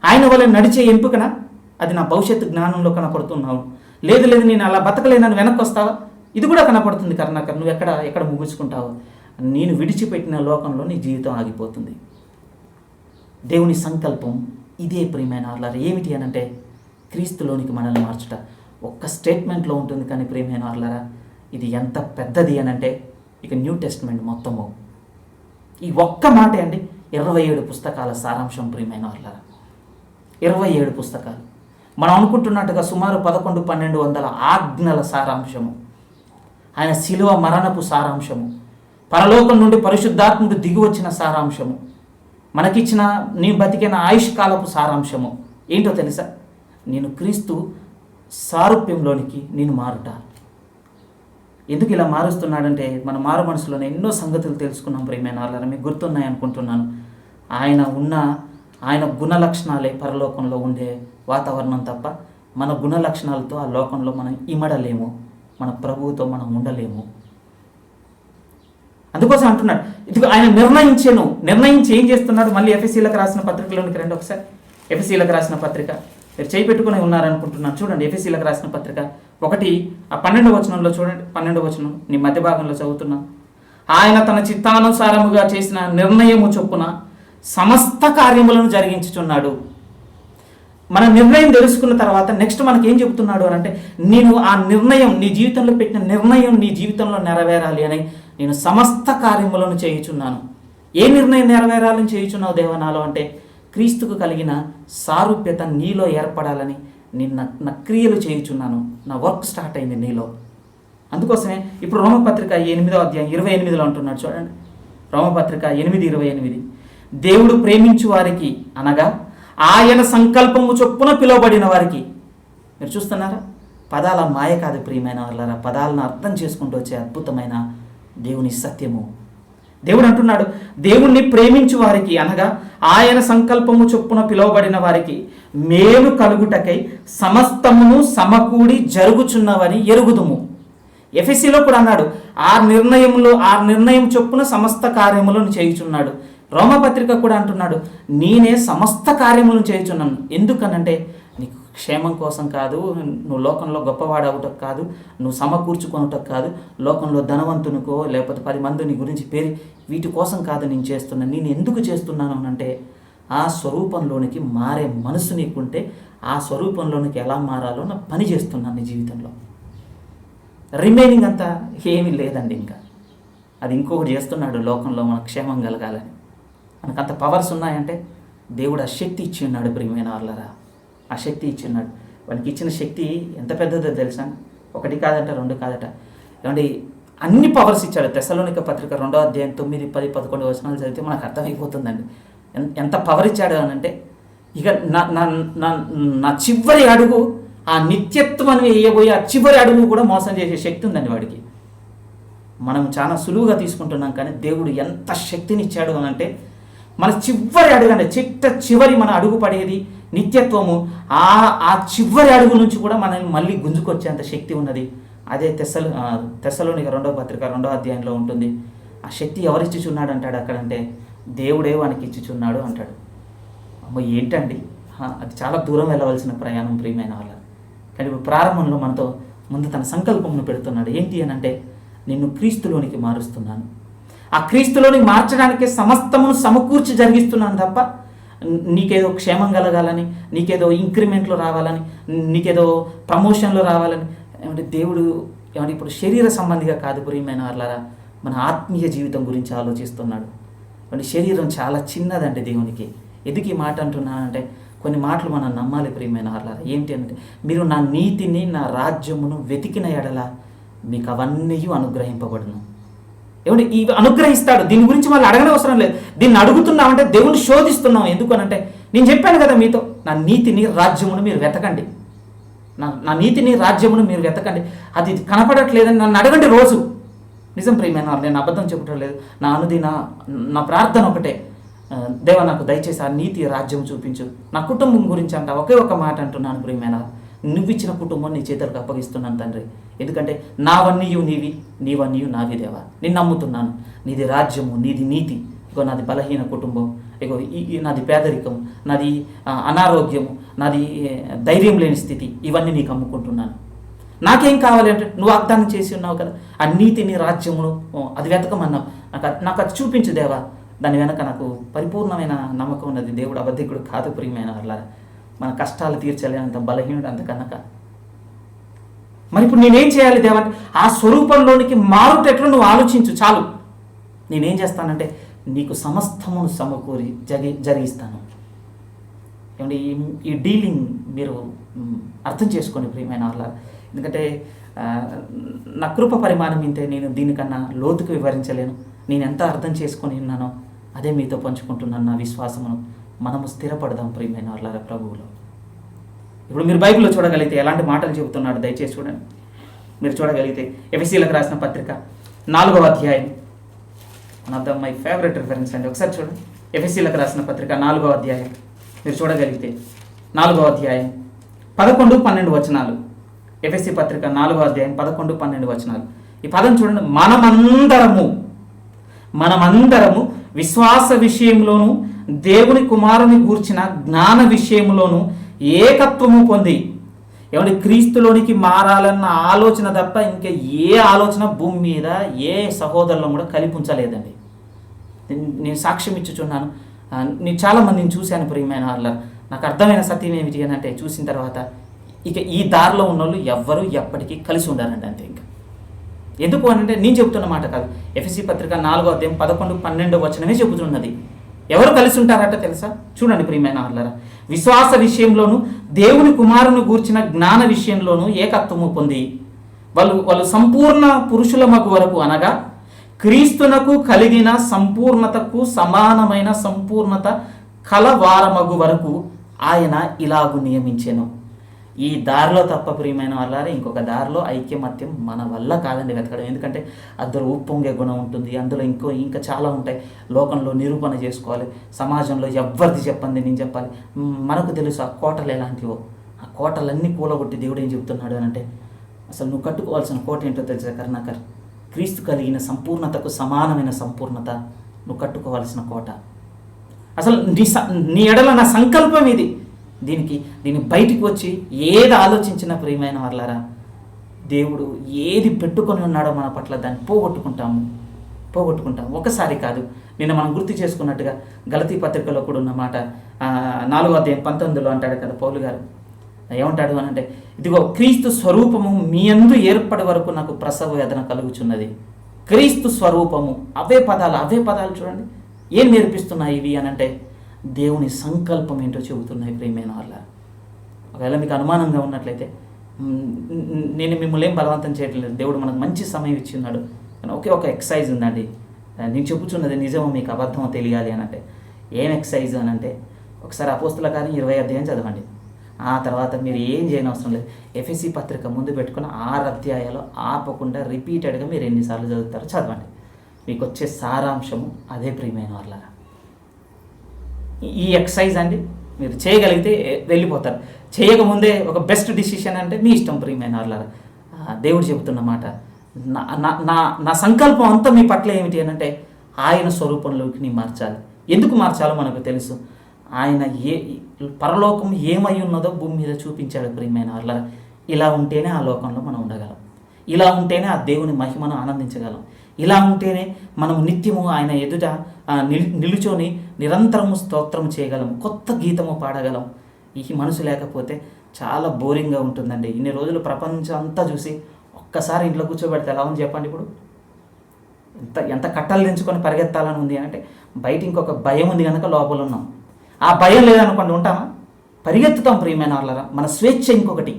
ఆయన వల్ల నడిచే ఎంపికనా? అది నా భవిష్యత్తు జ్ఞానంలో కనపడుతున్నావు. లేదు నేను అలా బతకలేనని వెనక్కి వస్తావా? ఇది కూడా కనపడుతుంది కరుణాకర్. నువ్వు ఎక్కడ ముగించుకుంటావు? నేను విడిచిపెట్టిన లోకంలో నీ జీవితం ఆగిపోతుంది. దేవుని సంకల్పం ఇదే ప్రియమైన వాళ్ళారా. ఏమిటి అని అంటే, క్రీస్తులోనికి మనల్ని మార్చుట. ఒక్క స్టేట్మెంట్లో ఉంటుంది, కానీ ప్రియమైన వాళ్ళారా ఇది ఎంత పెద్దది అని అంటే, ఇక న్యూ టెస్ట్మెంట్ మొత్తము ఈ ఒక్క మాటే అండి. 27 పుస్తకాల సారాంశం ప్రియమైన వాళ్ళారా. 27 పుస్తకాలు. మనం అనుకుంటున్నట్టుగా సుమారు 1100-1200 ఆజ్ఞల సారాంశము, ఆయన శిలువ మరణపు సారాంశము, పరలోకం నుండి పరిశుద్ధాత్ముడు దిగి వచ్చిన సారాంశము, మనకిచ్చిన నీ బతికిన ఆయుష్కాలపు సారాంశము ఏంటో తెలుసా? నేను క్రీస్తు సారూప్యంలోనికి నేను మారుట. ఎందుకు ఇలా మారుస్తున్నాడంటే, మన మారు మనసులోనే ఎన్నో సంగతులు తెలుసుకున్నాం ప్రియమైన వాళ్ళని. మీకు గుర్తున్నాయి అనుకుంటున్నాను. ఆయన గుణ లక్షణాలే పరలోకంలో ఉండే వాతావరణం తప్ప మన గుణ లక్షణాలతో ఆ లోకంలో మనం ఇమడలేము, మన ప్రభువుతో మనం ఉండలేము. అందుకోసం అంటున్నాడు, ఇది ఆయన నిర్ణయించి ఏం చేస్తున్నాడు? మళ్ళీ ఎఫెసీలకు రాసిన పత్రికలోనికి రండి ఒకసారి. ఎఫెసీలకు రాసిన పత్రిక మీరు చేయి పెట్టుకుని ఉన్నారనుకుంటున్నాను. చూడండి, ఎఫెసీలకు రాసిన పత్రిక 1:12 వచనంలో చూడండి. 12వ వచనం నీ మధ్య భాగంలో చదువుతున్నాను. ఆయన తన చిత్తానుసారముగా చేసిన నిర్ణయము చొప్పున సమస్త కార్యములను జరిగించుచున్నాడు. మన నిర్ణయం తెలుసుకున్న తర్వాత నెక్స్ట్ మనకి ఏం చెబుతున్నాడు అని అంటే, నేను ఆ నిర్ణయం, నీ జీవితంలో పెట్టిన నిర్ణయం నీ జీవితంలో నెరవేరాలి అని నేను సమస్త కార్యములను చేయుచున్నాను. ఏ నిర్ణయం నెరవేరాలని చేయుచున్నావు దేవనాలో అంటే, క్రీస్తుకు కలిగిన సారూప్యత నీలో ఏర్పడాలని నేను నా క్రియలు చేయుచున్నాను. నా వర్క్ స్టార్ట్ అయింది నీలో. అందుకోసమే ఇప్పుడు రోమపత్రిక 8వ అధ్యాయం 28లో అంటున్నాడు చూడండి. రోమపత్రిక 8:28, దేవుడు ప్రేమించు వారికి అనగా ఆయన సంకల్పము చొప్పున పిలువబడిన వారికి. మీరు చూస్తున్నారా, పదాల మాయ కాదు ప్రియమైన వాళ్ళారా, పదాలను అర్థం చేసుకుంటూ వచ్చే అద్భుతమైన దేవుని సత్యము. దేవుడు అంటున్నాడు, దేవుణ్ణి ప్రేమించు వారికి అనగా ఆయన సంకల్పము చొప్పున పిలువబడిన వారికి మేలు కలుగుటకై సమస్తమును సమకూడి జరుగుచున్నవని ఎరుగుదుము. ఎఫెసీలో కూడా అన్నాడు, ఆ నిర్ణయం చొప్పున సమస్త కార్యములను చేయుచున్నాడు. రోమపత్రిక కూడా అంటున్నాడు, నేనే సమస్త కార్యములను చేయుచున్నాను. ఎందుకనంటే నీకు క్షేమం కోసం కాదు, నువ్వు లోకంలో గొప్పవాడవుటకు కాదు, నువ్వు సమకూర్చుకొనుటకు కాదు, లోకంలో ధనవంతునికో లేకపోతే 10 మంది నీ గురించి వీటి కోసం కాదు నేను చేస్తున్నాను. నేను ఎందుకు చేస్తున్నాను అంటే ఆ స్వరూపంలోనికి మారే మనసు నీకుంటే ఆ స్వరూపంలోనికి ఎలా మారాలో నా పని చేస్తున్నాను నీ జీవితంలో. రిమైనింగ్ అంతా ఏమీ లేదండి. ఇంకా అది ఇంకొకటి చేస్తున్నాడు లోకంలో మనకు క్షేమం కలగాలని. మనకు అంత పవర్స్ ఉన్నాయంటే దేవుడు ఆ శక్తి ఇచ్చి ఉన్నాడు ప్రియమైన వాళ్ళరా, ఆ శక్తి ఇచ్చి ఉన్నాడు. వానికి ఇచ్చిన శక్తి ఎంత పెద్దదో తెలుసా? 1 కాదట 2 కాదట, ఏమంటే అన్ని పవర్స్ ఇచ్చాడు. తెస్సలోనిక పత్రిక 2వ అధ్యాయం 9, 10, 11 వచనాలు చదివితే మనకు అర్థమైపోతుందండి ఎంత పవర్ ఇచ్చాడు అని. అంటే ఇక నా చివరి అడుగు, ఆ నిత్యత్వం వేయబోయే ఆ చివరి అడుగు కూడా మోసం చేసే శక్తి ఉందండి వాడికి. మనం చాలా సులువుగా తీసుకుంటున్నాం, కానీ దేవుడు ఎంత శక్తిని ఇచ్చాడు అని అంటే మన చివరి అడుగు అంటే చివరి మన అడుగు పడేది నిత్యత్వము. ఆ చివరి అడుగు నుంచి కూడా మనల్ని మళ్ళీ గుంజుకొచ్చేంత శక్తి ఉన్నది. అదే తెస్సలోనిక 2వ పత్రిక 2వ అధ్యాయంలో ఉంటుంది. ఆ శక్తి ఎవరిచ్చుచున్నాడు అంటాడు అక్కడంటే దేవుడే వానికి ఇచ్చుచున్నాడు అంటాడు. అమ్మ ఏంటండి, అది చాలా దూరం వెళ్ళవలసిన ప్రయాణం ప్రియమైన వాళ్ళ. కానీ ఇప్పుడు ప్రారంభంలో మనతో ముందు తన సంకల్పమును పెడుతున్నాడు. ఏంటి అని అంటే నిన్ను క్రీస్తులోనికి మారుస్తున్నాను, ఆ క్రీస్తులోనికి మార్చడానికే సమస్తమును సమకూర్చి జరిగిస్తున్నాను తప్ప నీకేదో క్షేమం కలగాలని, నీకేదో ఇంక్రిమెంట్లు రావాలని, నీకేదో ప్రమోషన్లు రావాలని. ఏమంటే దేవుడు ఏమంటే ఇప్పుడు శరీర సంబంధిగా కాదు ప్రియమైన వాళ్ళారా, మన ఆత్మీయ జీవితం గురించి ఆలోచిస్తున్నాడు. అంటే శరీరం చాలా చిన్నదండి దేవునికి. ఎందుకు ఈ మాట అంటున్నానంటే కొన్ని మాటలు మనం నమ్మాలి ప్రియమైన వాళ్ళారా. ఏంటి అంటే మీరు నా నీతిని నా రాజ్యమును వెతికిన ఎడల మీకు అవన్నీ అనుగ్రహింపబడును. ఏమంటే ఇవి అనుగ్రహిస్తాడు. దీని గురించి వాళ్ళు అడగనే అవసరం లేదు. దీన్ని అడుగుతున్నామంటే దేవుని శోధిస్తున్నాం. ఎందుకు అనంటే నేను చెప్పాను కదా మీతో, నా నీతిని రాజ్యమును మీరు వెతకండి, నా నీతిని రాజ్యమును మీరు వెతకండి. అది కనపడట్లేదని నన్ను అడగండి రోజు. నిజం ప్రియమైన వాళ్ళు, నేను అబద్ధం చెప్పటం లేదు. నా ప్రార్థన ఒకటే, దేవా నాకు దయచేసి ఆ నీతి రాజ్యం చూపించు. నా కుటుంబం గురించి అంట ఒకే ఒక మాట అంటున్నాను ప్రియమైన, నువ్వు ఇచ్చిన కుటుంబం నీ చేతులకు అప్పగిస్తున్నాను తండ్రి. ఎందుకంటే నావన్నీయు నీవి, నీవన్నీయు నావి దేవా. నేను నమ్ముతున్నాను నీది రాజ్యము, నీది నీతి. ఇగో నాది బలహీన కుటుంబం, ఇగో నాది పేదరికం, నాది అనారోగ్యము, నాది ధైర్యం లేని స్థితి, ఇవన్నీ నీకు అమ్ముకుంటున్నాను. నాకేం కావాలి అంటే నువ్వు వాగ్దానం చేసి ఉన్నావు కదా, ఆ నీతిని రాజ్యమును అది వెతకమన్నావు. నాకు అది చూపించు దేవా. దాని వెనక నాకు పరిపూర్ణమైన నమ్మకం ఉన్నది. దేవుడు అబద్ధికుడు కాదు ప్రియమైన వాళ్ళ. మన కష్టాలు తీర్చలేనంత బలహీనుడు అంతకనక. మరి ఇప్పుడు నేనేం చేయాలి దేవా? ఆ స్వరూపంలోనికి మారుటెట్లు నువ్వు ఆలోచించు చాలు. నేనేం చేస్తానంటే నీకు సమస్తమును సమకూరి జరిగిస్తాను. ఏమంటే ఈ డీలింగ్ మీరు అర్థం చేసుకోండి ప్రియమైన వాళ్ళ. ఎందుకంటే నా కృప పరిమాణం ఇంతే, నేను దీనికన్నా లోతుకు వివరించలేను. నేను ఎంత అర్థం చేసుకొని ఉన్నానో అదే మీతో పంచుకుంటున్నాను నా విశ్వాసమును. మనము స్థిరపడదాం ప్రియమైన వాళ్ళ ప్రభువులో. ఇప్పుడు మీరు బైబిల్లో చూడగలిగితే ఎలాంటి మాటలు చెబుతున్నాడు దయచేసి చూడండి. మీరు చూడగలిగితే ఎఫెసీలకు రాసిన పత్రిక 4వ అధ్యాయం, one of the my favourite reference అండి. ఒకసారి చూడండి, ఎఫెసీలకు రాసిన పత్రిక 4వ అధ్యాయం మీరు చూడగలిగితే 4వ అధ్యాయం 11, 12 వచనాలు. ఎఫెసీ పత్రిక 4వ అధ్యాయం 11, 12 వచనాలు. ఈ పదం చూడండి, మనమందరము విశ్వాస విషయంలోను దేవుని కుమారుని గూర్చిన జ్ఞాన విషయంలోను ఏకత్వము పొంది. ఏమంటే క్రీస్తులోనికి మారాలన్న ఆలోచన తప్ప ఇంకా ఏ ఆలోచన భూమి మీద ఏ సహోదరులను కూడా కలిపి ఉంచలేదండి. నేను సాక్ష్యం ఇచ్చుచున్నాను. నేను చాలామందిని చూశాను ప్రియమైన వాళ్ళ. నాకు అర్థమైన సత్యం ఏమిటి అని అంటే చూసిన తర్వాత ఇక ఈ దారిలో ఉన్నోళ్ళు ఎవ్వరూ ఎప్పటికీ కలిసి ఉండాలండి అంతే. ఇంకా ఎందుకు అంటే నేను చెబుతున్న మాట కాదు, ఎఫెసీ పత్రిక 4వ అధ్యాయం 11, 12 వచనమే చెబుతున్నది. ఎవరు కలిసి ఉంటారట తెలుసా? చూడండి ప్రియమైన వాళ్ళారా, విశ్వాస విషయంలోను దేవుని కుమారుని గూర్చిన జ్ఞాన విషయంలోను ఏకత్వము పొంది వాళ్ళు సంపూర్ణ పురుషుల మగు వరకు అనగా క్రీస్తునకు కలిగిన సంపూర్ణతకు సమానమైన సంపూర్ణత కలవారమగు వరకు ఆయన ఇలాగు నియమించెను. ఈ దారిలో తప్ప ప్రియమైన వాళ్ళారా ఇంకొక దారిలో ఐక్యమత్యం మన వల్ల కాదండి వెతకడం. ఎందుకంటే అందులో ఉప్పొంగే గుణం ఉంటుంది, అందులో ఇంకా చాలా ఉంటాయి. లోకంలో నిరూపణ చేసుకోవాలి, సమాజంలో ఎవరిది చెప్పండి నేను చెప్పాలి. మనకు తెలుసు ఆ కోటలు ఎలాంటివో. ఆ కోటలన్నీ కూలగొట్టి దేవుడు ఏం చెప్తున్నాడు అని అంటే, అసలు నువ్వు కట్టుకోవాల్సిన కోట ఏంటో తెలుసా కరుణాకర్? క్రీస్తు కలిగిన సంపూర్ణతకు సమానమైన సంపూర్ణత నువ్వు కట్టుకోవాల్సిన కోట. అసలు నీ ఎడల నా సంకల్పం ఇది. దీన్ని బయటికి వచ్చి ఏది ఆలోచించిన ప్రియమైన వాళ్ళారా, దేవుడు ఏది పెట్టుకొని ఉన్నాడో మన పట్ల దాన్ని పోగొట్టుకుంటాము. ఒకసారి కాదు, నిన్న మనం గుర్తు చేసుకున్నట్టుగా గలతీ పత్రికలో కూడా ఉన్న మాట 4వ అధ్యాయం 19లో అంటాడు కదా పౌలు గారు. ఏమంటాడు అని అంటే, ఇదిగో క్రీస్తు స్వరూపము మీ యందు ఏర్పడే వరకు నాకు ప్రసవ వేదన కలుగుచున్నది. క్రీస్తు స్వరూపము, అవే పదాలు చూడండి ఏం నేర్పిస్తున్నాయి ఇవి అని అంటే, దేవుని సంకల్పం ఏంటో చెబుతున్నాయి ప్రియమైన వాళ్ళ. ఒకవేళ మీకు అనుమానంగా ఉన్నట్లయితే నేను మిమ్మల్ని ఏం బలవంతం చేయట్లేదు, దేవుడు మనకు మంచి సమయం ఇచ్చిన్నాడు. కానీ ఒక ఎక్సర్సైజ్ ఉందండి, నేను చెప్పుచున్నది నిజమో మీకు అబద్ధమో తెలియాలి అని అంటే. ఏం ఎక్సర్సైజ్ అని అంటే, ఒకసారి అపోస్తుల కార్యం 20వ అధ్యాయం చదవండి. ఆ తర్వాత మీరు ఏం చేయని అవసరం లేదు, ఎఫెసీ పత్రిక ముందు పెట్టుకుని 6 అధ్యాయాలు ఆపకుండా రిపీటెడ్గా మీరు ఎన్నిసార్లు చదువుతారో చదవండి. మీకు వచ్చే సారాంశము అదే ప్రియమైన వాళ్ళ. ఈ ఎక్సర్సైజ్ అండి మీరు చేయగలిగితే వెళ్ళిపోతారు. చేయకముందే ఒక బెస్ట్ డిసిషన్ అంటే మీ ఇష్టం ప్రియమైన వాళ్ళ. దేవుడు చెబుతున్న మాట, నా సంకల్పం అంతా మీ పట్ల ఏమిటి అని అంటే, ఆయన స్వరూపంలోకి నీ మార్చాలి. ఎందుకు మార్చాలో మనకు తెలుసు. ఆయన పరలోకం ఏమై ఉన్నదో భూమి మీద చూపించాడు ప్రియమైన వాళ్ళ. ఇలా ఉంటేనే ఆ లోకంలో మనం ఉండగలం, ఇలా ఉంటేనే ఆ దేవుని మహిమను ఆనందించగలం, ఇలా ఉంటేనే మనం నిత్యము ఆయన ఎదుట నిలుచొని నిరంతరము స్తోత్రం చేయగలం, కొత్త గీతము పాడగలం. ఈ మనసు లేకపోతే చాలా బోరింగ్గా ఉంటుందండి. ఇన్ని రోజులు ప్రపంచం అంతా చూసి ఒక్కసారి ఇంట్లో కూర్చోబెడితే ఎలా ఉంది చెప్పండి. ఇప్పుడు ఎంత కట్టలు దించుకొని పరిగెత్తాలని ఉంది అంటే, బయట ఇంకొక భయం ఉంది కనుక లోపల ఉన్నాం. ఆ భయం లేదనుకోండి ఉంటామా? పరిగెత్తుతాం ప్రియమైన వాళ్ళరా. మన స్వేచ్ఛ ఇంకొకటి,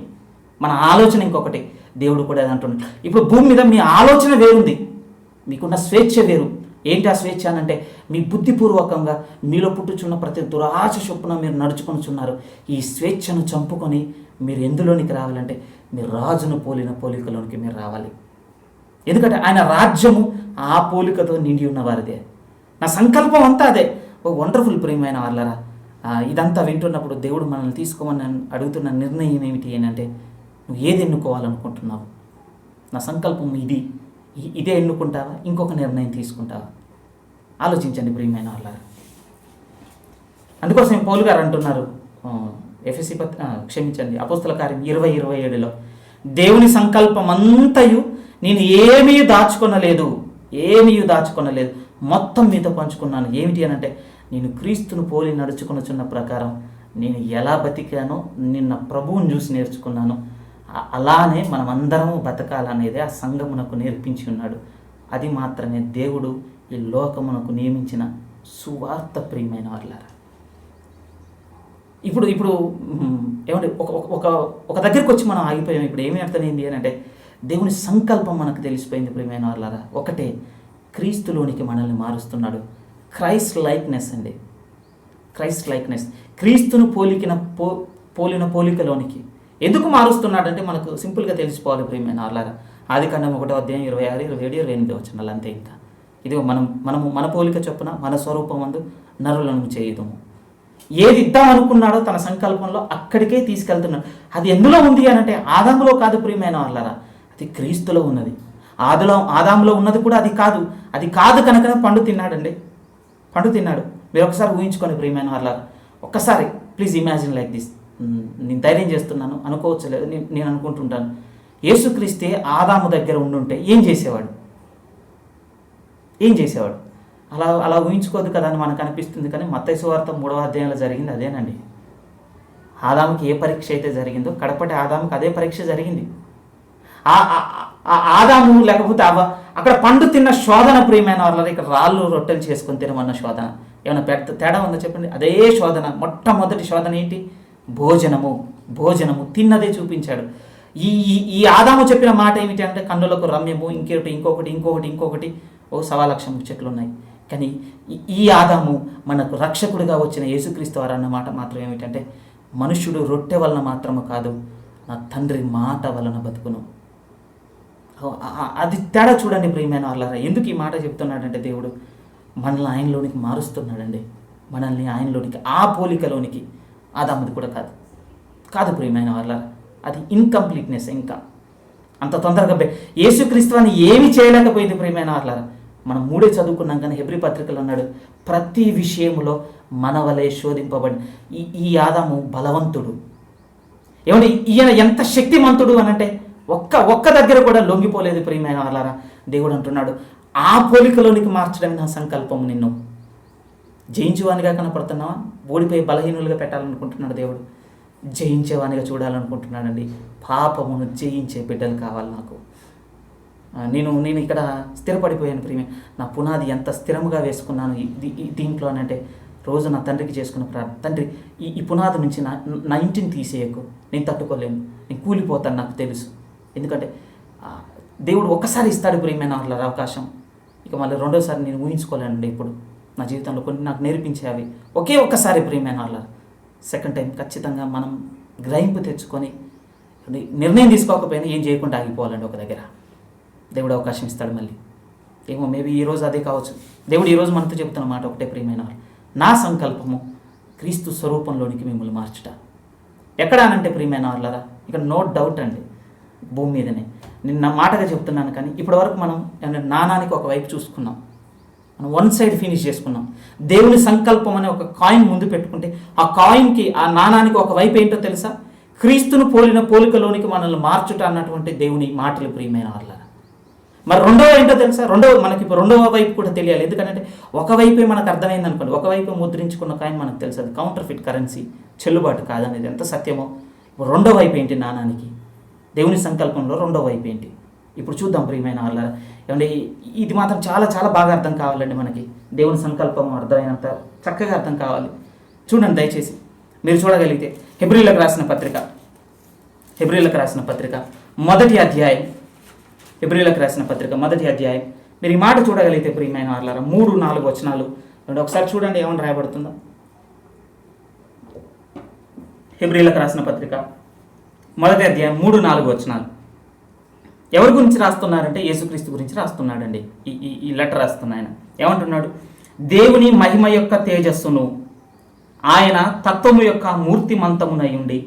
మన ఆలోచన ఇంకొకటి. దేవుడు కూడా అది అంటున్నాడు. ఇప్పుడు భూమి మీద మీ ఆలోచన వేరుంది, మీకున్న స్వేచ్ఛ వేరు. ఏంటి ఆ స్వేచ్ఛ అనంటే, మీ బుద్ధిపూర్వకంగా మీలో పుట్టుచున్న ప్రతి దురాశ చొప్పున మీరు నడుచుకొనిచున్నారు. ఈ స్వేచ్ఛను చంపుకొని మీరు ఎందులోనికి రావాలంటే, మీరు రాజును పోలిన పోలికలోనికి మీరు రావాలి. ఎందుకంటే ఆయన రాజ్యము ఆ పోలికతో నిండి ఉన్న వారిదే. నా సంకల్పం అంతా అదే. ఓ వండర్ఫుల్ ప్రియమైన వాళ్ళరా, ఇదంతా వింటున్నప్పుడు దేవుడు మనల్ని తీసుకోమని అడుగుతున్న నిర్ణయం ఏమిటి అని అంటే, నువ్వు ఏది ఎన్నుకోవాలనుకుంటున్నావు? నా సంకల్పం ఇదే ఎన్నుకుంటావా, ఇంకొక నిర్ణయం తీసుకుంటావా? ఆలోచించండి ప్రియమైన వాళ్ళరా. అందుకోసం పౌలు గారు అంటున్నారు అపోస్తల కార్యం 20:27లో, దేవుని సంకల్పం అంతయు నేను ఏమీ దాచుకొనలేదు, మొత్తం మీతో పంచుకున్నాను. ఏమిటి అని అంటే, నేను క్రీస్తును పోలి నడుచుకొనుచున్న ప్రకారం నేను ఎలా బతికానో నిన్న ప్రభువుని చూసి నేర్చుకున్నాను. అలానే మనమందరము బతకాలనేది ఆ సంఘమునకు నేర్పించి ఉన్నాడు. అది మాత్రమే దేవుడు ఈ లోకమునకు నియమించిన సువార్త ప్రియమైన వాళ్ళారా. ఇప్పుడు ఏమంటే ఒక దగ్గరికి వచ్చి మనం ఆగిపోయాం. ఇప్పుడు ఏమి అర్థమైంది అని అంటే, దేవుని సంకల్పం మనకు తెలిసిపోయింది ప్రియమైన వాళ్ళారా. ఒకటే, క్రీస్తులోనికి మనల్ని మారుస్తున్నాడు. క్రైస్ట్ లైక్నెస్ అండి, క్రైస్ట్ లైక్నెస్. క్రీస్తును పోలిన పోలికలోనికి ఎందుకు మారుస్తున్నాడంటే మనకు సింపుల్గా తెలిసిపోవాలి ప్రియమైన వాళ్ళారా. ఆదికాండం 1వ అధ్యాయం 26, 27, 28 వచనాలు అంతే. ఇంకా ఇది మనము మన పోలిక చొప్పున మన స్వరూపమందు నరులను చేయుదుము. ఏది ఇద్దామనుకున్నాడో తన సంకల్పంలో అక్కడికే తీసుకెళ్తున్నాడు. అది ఎందులో ఉంది అని అంటే, ఆదాములో కాదు ప్రియమైన వాళ్ళారా, అది క్రీస్తులో ఉన్నది. ఆదాములో ఉన్నది కూడా అది కాదు కనుకనే పండు తిన్నాడు. మీరు ఒకసారి ఊహించుకొని ప్రియమైన వాళ్ళారా. ఒక్కసారి ప్లీజ్ ఇమాజిన్ లైక్ దిస్. నేను ధైర్యం చేస్తున్నాను, అనుకోవచ్చలేదు, నేను అనుకుంటుంటాను. యేసుక్రీస్తే ఆదాము దగ్గర ఉండుంటే ఏం చేసేవాడు? అలా ఊహించుకోదు కదా అని మనకు అనిపిస్తుంది. కానీ మత్తయి సువార్త 3వ అధ్యాయంలో జరిగింది అదేనండి. ఆదాముకి ఏ పరీక్ష అయితే జరిగిందో కడపటి ఆదాముకి అదే పరీక్ష జరిగింది. ఆదాము లేకపోతే అక్కడ పండు తిన్న శోధన ప్రియమైన వాళ్ళ, ఇక్కడ రాళ్ళు రొట్టెలు చేసుకొని తినమన్న శోధన ఏమైనా తేడా ఉందో చెప్పండి. అదే శోధన, మొట్టమొదటి శోధన ఏంటి? భోజనము తిన్నదే చూపించాడు. ఈ ఆదాము చెప్పిన మాట ఏమిటి అంటే, కన్నులకు రమ్యము, ఇంకొకటి 1,00,000 చెట్లు ఉన్నాయి. కానీ ఈ ఆదాము మనకు రక్షకుడిగా వచ్చిన యేసుక్రీస్తు వారు అన్న మాట మాత్రం ఏమిటంటే, మనుష్యుడు రొట్టె వలన మాత్రము కాదు, నా తండ్రి మాట వలన బతుకును. అది తేడా చూడండి ప్రియమైన వాళ్ళారా. ఎందుకు ఈ మాట చెప్తున్నాడంటే, దేవుడు మనల్ని ఆయనలోనికి మారుస్తున్నాడండి. మనల్ని ఆయనలోనికి, ఆ పోలికలోనికి. ఆదాముది కూడా కాదు ప్రియమైన వాళ్ళారా. అది ఇన్కంప్లీట్నెస్. ఇంకా అంత తొందరగా యేసుక్రీస్తు అని ఏమి చేయలేకపోయింది ప్రియమైన వాళ్ళారా. మనం 3 చదువుకున్నాం. కానీ హెబ్రీ పత్రికలు అన్నాడు, ప్రతి విషయంలో మన వలె శోధింపబడి. ఈ ఆదాము బలవంతుడు. ఏమంటే ఈయన ఎంత శక్తిమంతుడు అనంటే ఒక్క దగ్గర కూడా లొంగిపోలేదు ప్రియమైన వాళ్ళారా. దేవుడు అంటున్నాడు, ఆ పోలికలోనికి మార్చడమే నా సంకల్పం. నిన్ను జయించేవానిగా కనపడుతున్నావా? ఓడిపోయి బలహీనులుగా పెట్టాలనుకుంటున్నాడు దేవుడు. జయించేవానిగా చూడాలనుకుంటున్నాడండి. పాపమును జయించే బిడ్డలు కావాలి నాకు. నేను ఇక్కడ స్థిరపడిపోయాను ప్రియమే. నా పునాది ఎంత స్థిరంగా వేసుకున్నాను దీంట్లో అనంటే, రోజు నా తండ్రికి చేసుకున్న ప్రార్థన, తండ్రి ఈ పునాది నుంచి నా ఇంటిని తీసేయకు, నేను తట్టుకోలేను, నేను కూలిపోతాను, నాకు తెలుసు. ఎందుకంటే దేవుడు ఒక్కసారి ఇస్తాడు ప్రియమైన వాళ్ళ అవకాశం. ఇక మళ్ళీ రెండోసారి నేను ఊహించుకోలేనండి. ఇప్పుడు నా జీవితంలో కొన్ని నాకు నేర్పించే అవి ఒక్కసారి ప్రియమైన వాళ్ళ. సెకండ్ టైం ఖచ్చితంగా మనం గ్రహింపు తెచ్చుకొని నిర్ణయం తీసుకోకపోయినా ఏం చేయకుండా ఆగిపోవాలండి ఒక దగ్గర. దేవుడు అవకాశం ఇస్తాడు మళ్ళీ. ఏమో మేబీ ఈరోజు అదే కావచ్చు. దేవుడు ఈరోజు మనతో చెబుతున్న మాట ఒకటే ప్రియమైన వాళ్ళు, నా సంకల్పము క్రీస్తు స్వరూపంలోనికి మిమ్మల్ని మార్చుట. ఎక్కడ అనంటే ప్రియమైన వాళ్ళరా, ఇక నో డౌట్ అండి, భూమి మీదనే. నిన్న మాటగా చెప్తున్నాను. కానీ ఇప్పటివరకు మనం నాణానికి ఒకవైపు చూసుకున్నాం, మనం వన్ సైడ్ ఫినిష్ చేసుకున్నాం. దేవుని సంకల్పం అనే ఒక కాయిన్ ముందు పెట్టుకుంటే, ఆ కాయిన్కి, ఆ నాణానికి ఒక వైపు ఏంటో తెలుసా? క్రీస్తును పోలిన పోలికలోనికి మనల్ని మార్చుట అన్నటువంటి దేవుని మాటలు ప్రియమైన వాళ్ళరా. మరి రెండవ ఏంటో తెలుసా? మనకి ఇప్పుడు రెండవ వైపు కూడా తెలియాలి. ఎందుకంటే ఒకవైపే మనకు అర్థమైంది అనుకోండి, ఒకవైపు ముద్రించుకున్న కాయిన్ మనకు తెలుసు అది కౌంటర్ ఫిట్ కరెన్సీ, చెల్లుబాటు కాదనేది ఎంత సత్యమో. ఇప్పుడు రెండో వైపు ఏంటి నాణానికి? దేవుని సంకల్పంలో రెండో వైపు ఏంటి? ఇప్పుడు చూద్దాం ప్రియమైన వాళ్ళ. ఏమంటే ఇది మాత్రం చాలా చాలా బాగా అర్థం కావాలండి మనకి. దేవుని సంకల్పం అర్థమైనంత చక్కగా అర్థం కావాలి. చూడండి దయచేసి, మీరు చూడగలిగితే హెబ్రీలకు రాసిన పత్రిక మొదటి అధ్యాయం, హెబ్రీలకు రాసిన పత్రిక మొదటి అధ్యాయం. మీరు ఈ మాట చూడగలిగితే ప్రియమైన వాళ్ళారా, 3-4 వచనాలు ఒకసారి చూడండి ఏమని రాయబడుతుందో. హెబ్రీలకు రాసిన పత్రిక మొదటి అధ్యాయం 3-4 వచనాలు. ఎవరి గురించి రాస్తున్నారంటే యేసుక్రీస్తు గురించి రాస్తున్నాడండి. ఈ లెటర్ రాస్తున్న ఆయన ఏమంటున్నాడు? దేవుని మహిమ యొక్క తేజస్సును, ఆయన తత్వము యొక్క మూర్తిమంతమునయుండి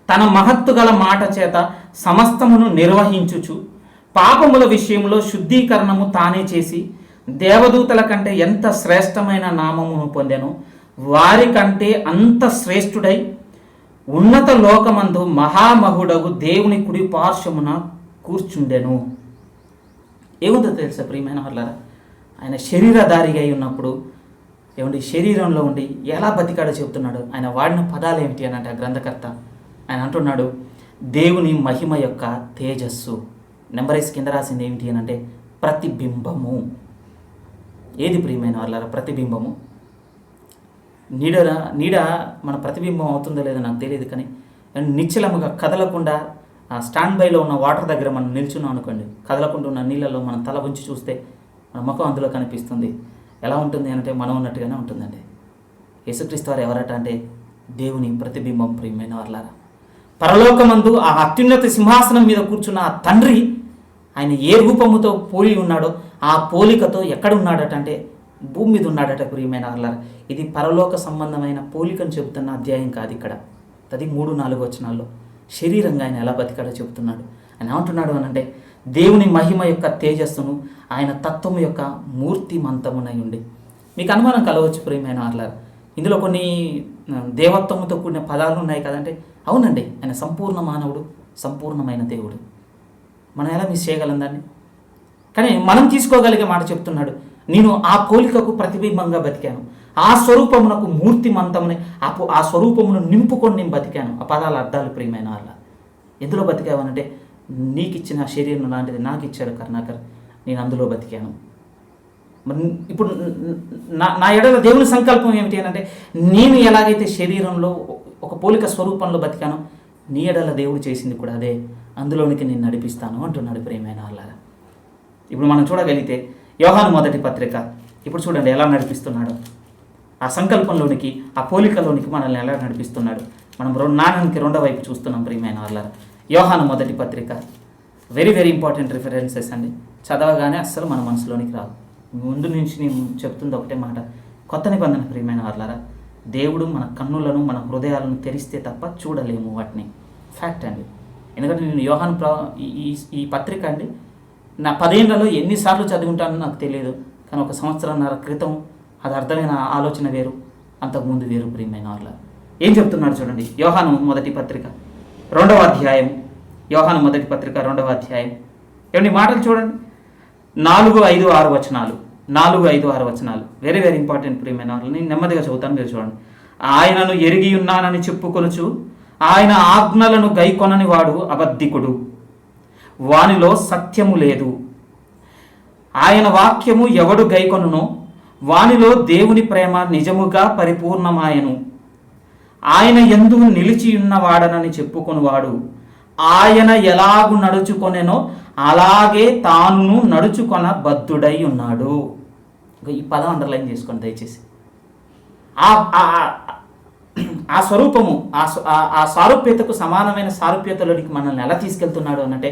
తన మహత్తు గల మాట చేత సమస్తమును నిర్వహించుచు పాపముల విషయంలో శుద్ధీకరణము తానే చేసి దేవదూతల కంటే ఎంత శ్రేష్టమైన నామమును పొందెను, వారి కంటే అంత శ్రేష్ఠుడై ఉన్నత లోకమందు మహామహుడగు దేవుని కుడి పార్శ్వమున కూర్చుండెను. ఏముందో తెలుసా ప్రియమైన వాళ్ళారా? ఆయన శరీరధారిగా అయి ఉన్నప్పుడు ఏమండి శరీరంలో ఉండి ఎలా బతికాడో చెబుతున్నాడు. ఆయన వాడిన పదాలు ఏమిటి అని అంటే, ఆ గ్రంథకర్త ఆయన అంటున్నాడు, దేవుని మహిమ యొక్క తేజస్సు. నెంబరేస్ కింద రాసింది ఏమిటి అని అంటే, ప్రతిబింబము. ఏది ప్రియమైన వాళ్ళారా? ప్రతిబింబము. నీడ మన ప్రతిబింబం అవుతుందో లేదో నాకు తెలియదు. కానీ నిశ్చలముగా కదలకుండా ఆ స్టాండ్ బైలో ఉన్న వాటర్ దగ్గర మనం నిల్చున్నాం అనుకోండి, కదలకుండా ఉన్న నీళ్ళలో మనం తల ఉంచి చూస్తే మన ముఖం అందులో కనిపిస్తుంది. ఎలా ఉంటుంది అంటే మనం ఉన్నట్టుగానే ఉంటుందండి. యేసుక్రీస్తు వారు ఎవరట అంటే దేవుని ప్రతిబింబం ప్రియమైన వాళ్ళారా. పరలోకమందు ఆ అత్యున్నత సింహాసనం మీద కూర్చున్న ఆ తండ్రి ఆయన ఏ రూపముతో పోలి ఉన్నాడో ఆ పోలికతో ఎక్కడ ఉన్నాడట అంటే భూమి మీద ఉన్నాడట ప్రియమైన వాళ్ళారా. ఇది పరలోక సంబంధమైన పోలికను చెబుతున్న అధ్యాయం కాదు ఇక్కడ. అది 3-4 వచనాల్లో శరీరంగా ఆయన ఎలా బతికాడో చెబుతున్నాడు. ఆయన ఏమంటున్నాడు అనంటే, దేవుని మహిమ యొక్క తేజస్సును, ఆయన తత్వము యొక్క మూర్తిమంతమునై ఉండి. మీకు అనుమానం కలవచ్చు ప్రియమైన వాళ్ళారా, ఇందులో కొన్ని దేవత్వముతో కూడిన పదాలు ఉన్నాయి కదంటే, అవునండి, ఆయన సంపూర్ణ మానవుడు, సంపూర్ణమైన దేవుడు. మనం ఎలా మిస్ చేయగలం దాన్ని? కానీ మనం తీసుకోగలిగే మాట చెప్తున్నాడు, నేను ఆ పోలికకు ప్రతిబింబంగా బతికాను, ఆ స్వరూపమునకు మూర్తిమంతముని, ఆ స్వరూపమును నింపుకొని నేను బతికాను. ఆ పదాల అర్థాలు ప్రియమైన వాళ్ళ. ఎందులో బతికావనంటే, నీకు ఇచ్చిన శరీరం లాంటిది నాకు ఇచ్చాడు కరుణాకర్, నేను అందులో బతికాను. ఇప్పుడు నా ఎడల దేవుని సంకల్పం ఏమిటి అని అంటే, నేను ఎలాగైతే శరీరంలో ఒక పోలిక స్వరూపంలో బతికానో నీ ఎడల దేవుడు చేసింది కూడా అదే, అందులోనికి నేను నడిపిస్తాను అంటున్నాడు ప్రియమైన వాళ్ళ. ఇప్పుడు మనం చూడగలిగితే యోహాను మొదటి పత్రిక ఇప్పుడు చూడండి ఎలా నడిపిస్తున్నాడు. ఆ సంకల్పంలోనికి, ఆ పోలికలోనికి మనల్ని ఎలా నడిపిస్తున్నాడు. మనం నాణానికి రెండో వైపు చూస్తున్నాం ప్రియమైన వాళ్ళారా. యోహాను మొదటి పత్రిక వెరీ వెరీ ఇంపార్టెంట్ రిఫరెన్సెస్ అండి. చదవగానే అస్సలు మన మనసులోనికి రావు. ముందు నుంచి నేను చెప్తుంది ఒకటే మాట, కొత్త నిబంధన ప్రియమైన వాళ్ళారా. దేవుడు మన కన్నులను, మన హృదయాలను తెరిస్తే తప్ప చూడలేము వాటిని. ఫ్యాక్ట్ అండి. ఎందుకంటే నేను యోహాను ఈ పత్రిక అండి నా 10 ఏళ్లలో ఎన్నిసార్లు చదివి ఉంటానో నాకు తెలియదు. కానీ 1 సంవత్సరంన్నర క్రితం అది అర్థమైన ఆలోచన వేరు, అంతకుముందు వేరు ప్రియమైన వాళ్ళ. ఏం చెప్తున్నాడు చూడండి. యోహాను మొదటి పత్రిక 2వ అధ్యాయం, యోహాను మొదటి పత్రిక 2వ అధ్యాయం ఏమండి మాటలు చూడండి. 4, 5, 6 వచనాలు. 4, 5, 6 వచనాలు వెరీ వెరీ ఇంపార్టెంట్ ప్రియమైన వాళ్ళు. నేను నెమ్మదిగా చదువుతాను, మీరు చూడండి. ఆయనను ఎరిగి ఉన్నానని చెప్పుకొనుచు ఆయన ఆజ్ఞలను గైకొనని వాడు అబద్ధికుడు, వానిలో సత్యము లేదు. ఆయన వాక్యము ఎవడు గైకొనునో వానిలో దేవుని ప్రేమ నిజముగా పరిపూర్ణమాయను. ఆయన యందు నిలిచి ఉన్నవాడనని చెప్పుకొనివాడు ఆయన ఎలాగు నడుచుకొనెనో అలాగే తాను నడుచుకొన బద్ధుడై ఉన్నాడు. ఈ పదం అండర్లైన్ చేసుకోండి దయచేసి. ఆ స్వరూపము, ఆ సారూప్యతకు సమానమైన సారూప్యతలోనికి మనల్ని ఎలా తీసుకెళ్తున్నాడు అనంటే,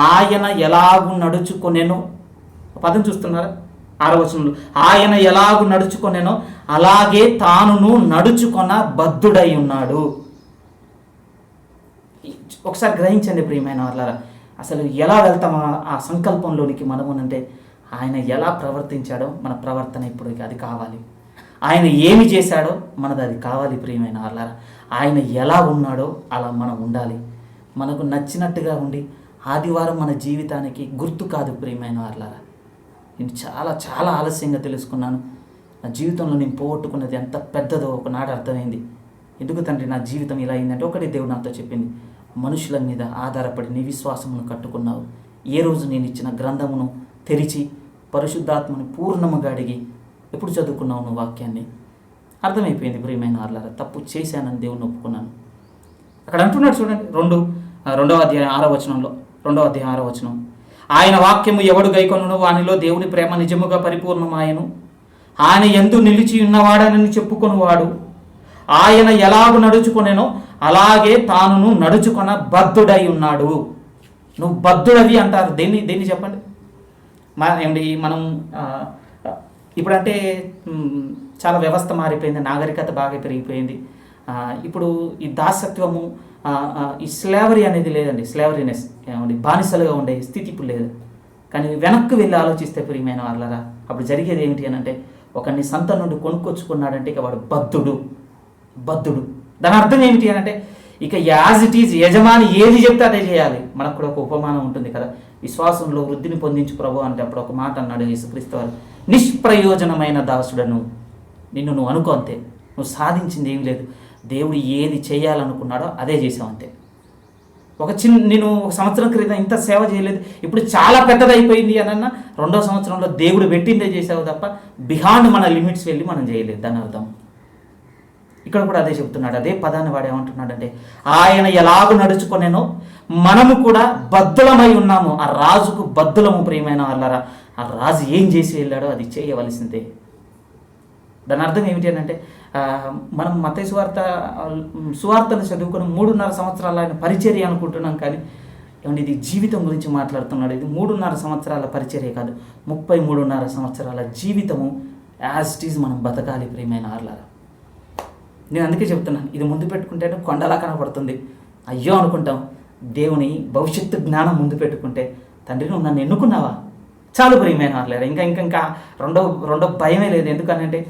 ఆయన ఎలాగు నడుచుకొనెనో, పదం చూస్తున్నారా 6వ వచనంలో, ఆయన ఎలాగు నడుచుకొనెనో అలాగే తానును నడుచుకొన బద్ధుడై ఉన్నాడు. ఒకసారి గ్రహించండి ప్రియమైన వాళ్ళారా. అసలు ఎలా వెళ్తాం ఆ సంకల్పంలోనికి మనమునంటే, ఆయన ఎలా ప్రవర్తించాడో మన ప్రవర్తన ఇప్పుడు అది కావాలి. ఆయన ఏమి చేశాడో మనది అది కావాలి ప్రియమైన వాళ్ళారా. ఆయన ఎలా ఉన్నాడో అలా మనం ఉండాలి. మనకు నచ్చినట్టుగా ఉండి ఆదివారం మన జీవితానికి గుర్తు కాదు ప్రియమైన వాళ్ళారా. నేను చాలా చాలా ఆలస్యంగా తెలుసుకున్నాను. నా జీవితంలో నేను పోగొట్టుకున్నది ఎంత పెద్దదో ఒకనాడు అర్థమైంది. ఎందుకు తండ్రి నా జీవితం ఇలా అయిందంటే, ఒకటి దేవుడు నాతో చెప్పింది, మనుషుల మీద ఆధారపడి నీ విశ్వాసమును కట్టుకున్నావు. ఏ రోజు నేను ఇచ్చిన గ్రంథమును తెరిచి పరిశుద్ధాత్మను పూర్ణముగా అడిగి ఎప్పుడు చదువుకున్నావు నువ్వు వాక్యాన్ని? అర్థమైపోయింది ప్రియమైన వాళ్ళారా, తప్పు చేశానని దేవుని ఒప్పుకున్నాను. అక్కడ అంటున్నాడు చూడండి, 2వ అధ్యాయం 6వ వచనంలో, 2వ అధ్యాయం 6వ వచనం, ఆయన వాక్యము ఎవడు గైకొనునో వానిలో దేవుని ప్రేమ నిజముగా పరిపూర్ణమాయను. ఆయన యందు నిలిచి ఉన్నవాడనని చెప్పుకొనివాడు ఆయన ఎలాగు నడుచుకొనెనో అలాగే తానును నడుచుకొన బద్ధుడై ఉన్నాడు. నువ్వు బద్ధుడవి అంటారు దేన్ని చెప్పండి. ఏమండి మనం ఇప్పుడంటే చాలా వ్యవస్థ మారిపోయింది, నాగరికత బాగా పెరిగిపోయింది. ఇప్పుడు ఈ దాసత్వము, ఈ స్లేవరీ అనేది లేదండి. స్లేవరీనెస్ ఏమండి, బానిసలుగా ఉండే స్థితి ఇప్పుడు లేదు. కానీ వెనక్కి వెళ్ళి ఆలోచిస్తే ప్రియమైన వాళ్ళరా, అప్పుడు జరిగేది ఏమిటి అని అంటే, ఒకరిని సంత నుండి కొనుక్కొచ్చుకున్నాడంటే ఇక వాడు బద్ధుడు. దాని అర్థం ఏమిటి అని అంటే, ఇక యాజ్ ఇట్ ఈజ్ యజమాని ఏది చెప్తే అదే చేయాలి. మనకు కూడా ఒక ఉపమానం ఉంటుంది కదా, విశ్వాసంలో వృద్ధిని పొందించు ప్రభు అంటే అప్పుడు ఒక మాట అన్నాడు యేసుక్రీస్తు వారు, నిష్ప్రయోజనమైన దాసుడను నిన్ను నువ్వు అనుకో అంతే, నువ్వు సాధించింది ఏమి లేదు. దేవుడు ఏది చేయాలనుకున్నాడో అదే చేసావు అంతే. నేను 1 సంవత్సరం క్రితం ఇంత సేవ చేయలేదు, ఇప్పుడు చాలా పెద్దదైపోయింది అనన్నా 2వ సంవత్సరంలో దేవుడు పెట్టిందే చేసావు తప్ప బిహాండ్ మన లిమిట్స్ వెళ్ళి మనం చేయలేదు. దాని అర్థం ఇక్కడ కూడా అదే చెప్తున్నాడు. అదే పదాన్ని వాడు ఏమంటున్నాడంటే, ఆయన ఎలాగూ నడుచుకొనేనో మనము కూడా బద్ధులమై ఉన్నాము. ఆ రాజుకు బద్ధులము ప్రియమైన వాళ్ళారా. ఆ రాజు ఏం చేసి వెళ్ళాడో అది చేయవలసిందే. దాని అర్థం ఏమిటి అని అంటే, మనం మత్తయి సువార్తను చదువుకొని 3.5 సంవత్సరాల ఆయన పరిచర్య అనుకుంటున్నాం. కానీ ఏమంటే ఇది జీవితం గురించి మాట్లాడుతున్నాడు. ఇది 3.5 సంవత్సరాల పరిచర్య కాదు, 33.5 సంవత్సరాల జీవితము యాజ్ ఇట్ ఈజ్ మనం బతకాలి ప్రియమైన వాళ్ళారా. నేను అందుకే చెప్తున్నాను, ఇది ముందు పెట్టుకుంటే కొండలా కనపడుతుంది, అయ్యో అనుకుంటాం. దేవుని భవిష్యత్తు జ్ఞానం ముందు పెట్టుకుంటే, తండ్రి నువ్వు నన్ను ఎన్నుకున్నావా చాలు ప్రియమైన వాళ్ళారా. ఇంకా రెండో భయమే లేదు. ఎందుకనంటే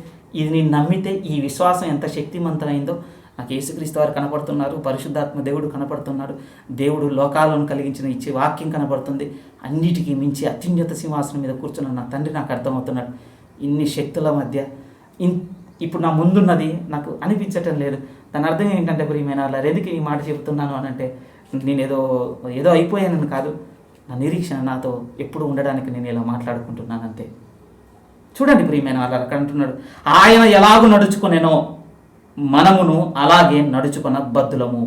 ఇది నేను నమ్మితే ఈ విశ్వాసం ఎంత శక్తివంతమైందో నాకు యేసుక్రీస్తు వారు కనపడుతున్నారు, పరిశుద్ధాత్మ దేవుడు కనపడుతున్నాడు, దేవుడు లోకాలను కలిగించిన ఇచ్చే వాక్యం కనపడుతుంది. అన్నిటికీ మించి అత్యున్నత సింహాసనం మీద కూర్చున్న నా తండ్రి నాకు అర్థమవుతున్నాడు. ఇన్ని శక్తుల మధ్య ఇప్పుడు నా ముందున్నది నాకు అనిపించటం లేదు. దాని అర్థం ఏంటంటే ప్రియమైన వాళ్ళారా, ఎందుకు ఈ మాట చెబుతున్నాను అని అంటే, నేను ఏదో అయిపోయానని కాదు, నా నిరీక్షణ నాతో ఎప్పుడు ఉండడానికి నేను ఇలా మాట్లాడుకుంటున్నాను అంతే. చూడండి ప్రియమైన వాళ్ళారా, అక్కడ అంటున్నాడు, ఆయన ఎలాగూ నడుచుకొనేనో మనమును అలాగే నడుచుకొన బద్ధులము.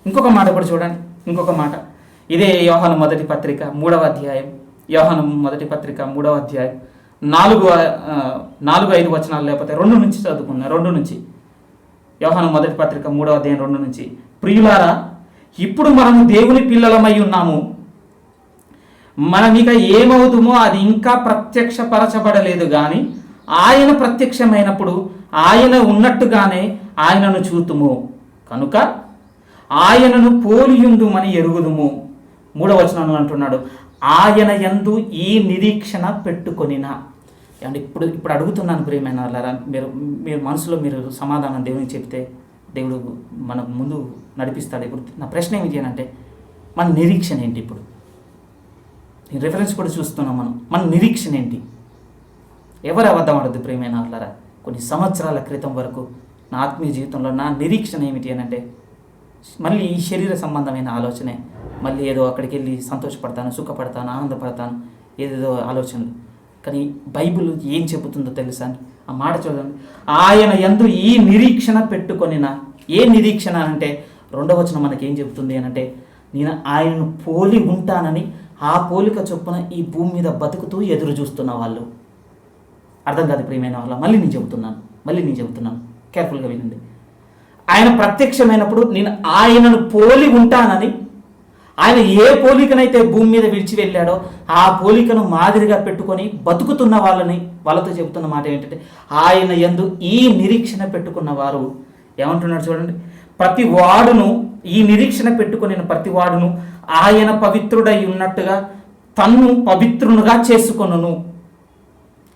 ఇంకొక మాట కూడా చూడండి, ఇంకొక మాట. ఇదే యోహాను మొదటి పత్రిక 3వ అధ్యాయం యోహాను మొదటి పత్రిక 3వ అధ్యాయం 4-5 వచనాలు, లేకపోతే 2 నుంచి చదువుకున్నా. 2 నుంచి, యోహాను మొదటి పత్రిక 3వ అధ్యాయం 2 నుంచి. ప్రియులారా, ఇప్పుడు మనము దేవుని పిల్లలమై ఉన్నాము, మనం ఇక ఏమవుతామో అది ఇంకా ప్రత్యక్షపరచబడలేదు, కానీ ఆయన ప్రత్యక్షమైనప్పుడు ఆయన ఉన్నట్టుగానే ఆయనను చూతుము, కనుక ఆయనను పోలియుందుమని ఎరుగుదుము. 3వ వచనంలో అంటున్నాడు, ఆయన యందు ఈ నిరీక్షణ పెట్టుకొనినా. అంటే ఇప్పుడు అడుగుతున్నాను ప్రియమైన వాళ్ళారా, మీరు మనసులో మీరు సమాధానం దేవునికి చెప్తే దేవుడు మనకు ముందు నడిపిస్తాడు. ఇప్పుడు నా ప్రశ్న ఏమిటి అంటే, మన నిరీక్షణ ఏంటి? ఇప్పుడు రిఫరెన్స్ కూడా చూస్తున్నాం మన నిరీక్షణ ఏంటి? ఎవరు అబద్ధం ఆడద్దు ప్రియమైన వాళ్ళారా. కొన్ని సంవత్సరాల క్రితం వరకు నా ఆత్మీయ జీవితంలో నా నిరీక్షణ ఏమిటి అని అంటే, మళ్ళీ ఈ శరీర సంబంధమైన ఆలోచనే. మళ్ళీ ఏదో అక్కడికి వెళ్ళి సంతోషపడతాను, సుఖపడతాను, ఆనందపడతాను, ఏదేదో ఆలోచనలు. కానీ బైబిల్ ఏం చెబుతుందో తెలుసా? ఆ మాట చూడండి, ఆయన యందు ఈ నిరీక్షణ పెట్టుకొనినా. ఏ నిరీక్షణ అంటే 2వ వచనం మనకేం చెబుతుంది అని అంటే, నేను ఆయనను పోలి ఉంటానని ఆ పోలిక చొప్పున ఈ భూమి మీద బతుకుతూ ఎదురు చూస్తున్న వాళ్ళు. అర్థం కాదు ప్రియమైన వాళ్ళ, మళ్ళీ నేను చెబుతున్నాను, కేర్ఫుల్గా వినండి. ఆయన ప్రత్యక్షమైనప్పుడు నేను ఆయనను పోలి ఉంటానని, ఆయన ఏ పోలికనైతే భూమి మీద విడిచి వెళ్ళాడో ఆ పోలికను మాదిరిగా పెట్టుకొని బతుకుతున్న వాళ్ళతో చెబుతున్న మాట ఏంటంటే, ఆయన యందు ఈ నిరీక్షణ పెట్టుకున్న వారు ఏమంటున్నాడు చూడండి, ప్రతి వాడును, ఈ నిరీక్షణ పెట్టుకుని ప్రతి వాడును ఆయన పవిత్రుడై ఉన్నట్టుగా తన్ను పవిత్రునుగా చేసుకొనును.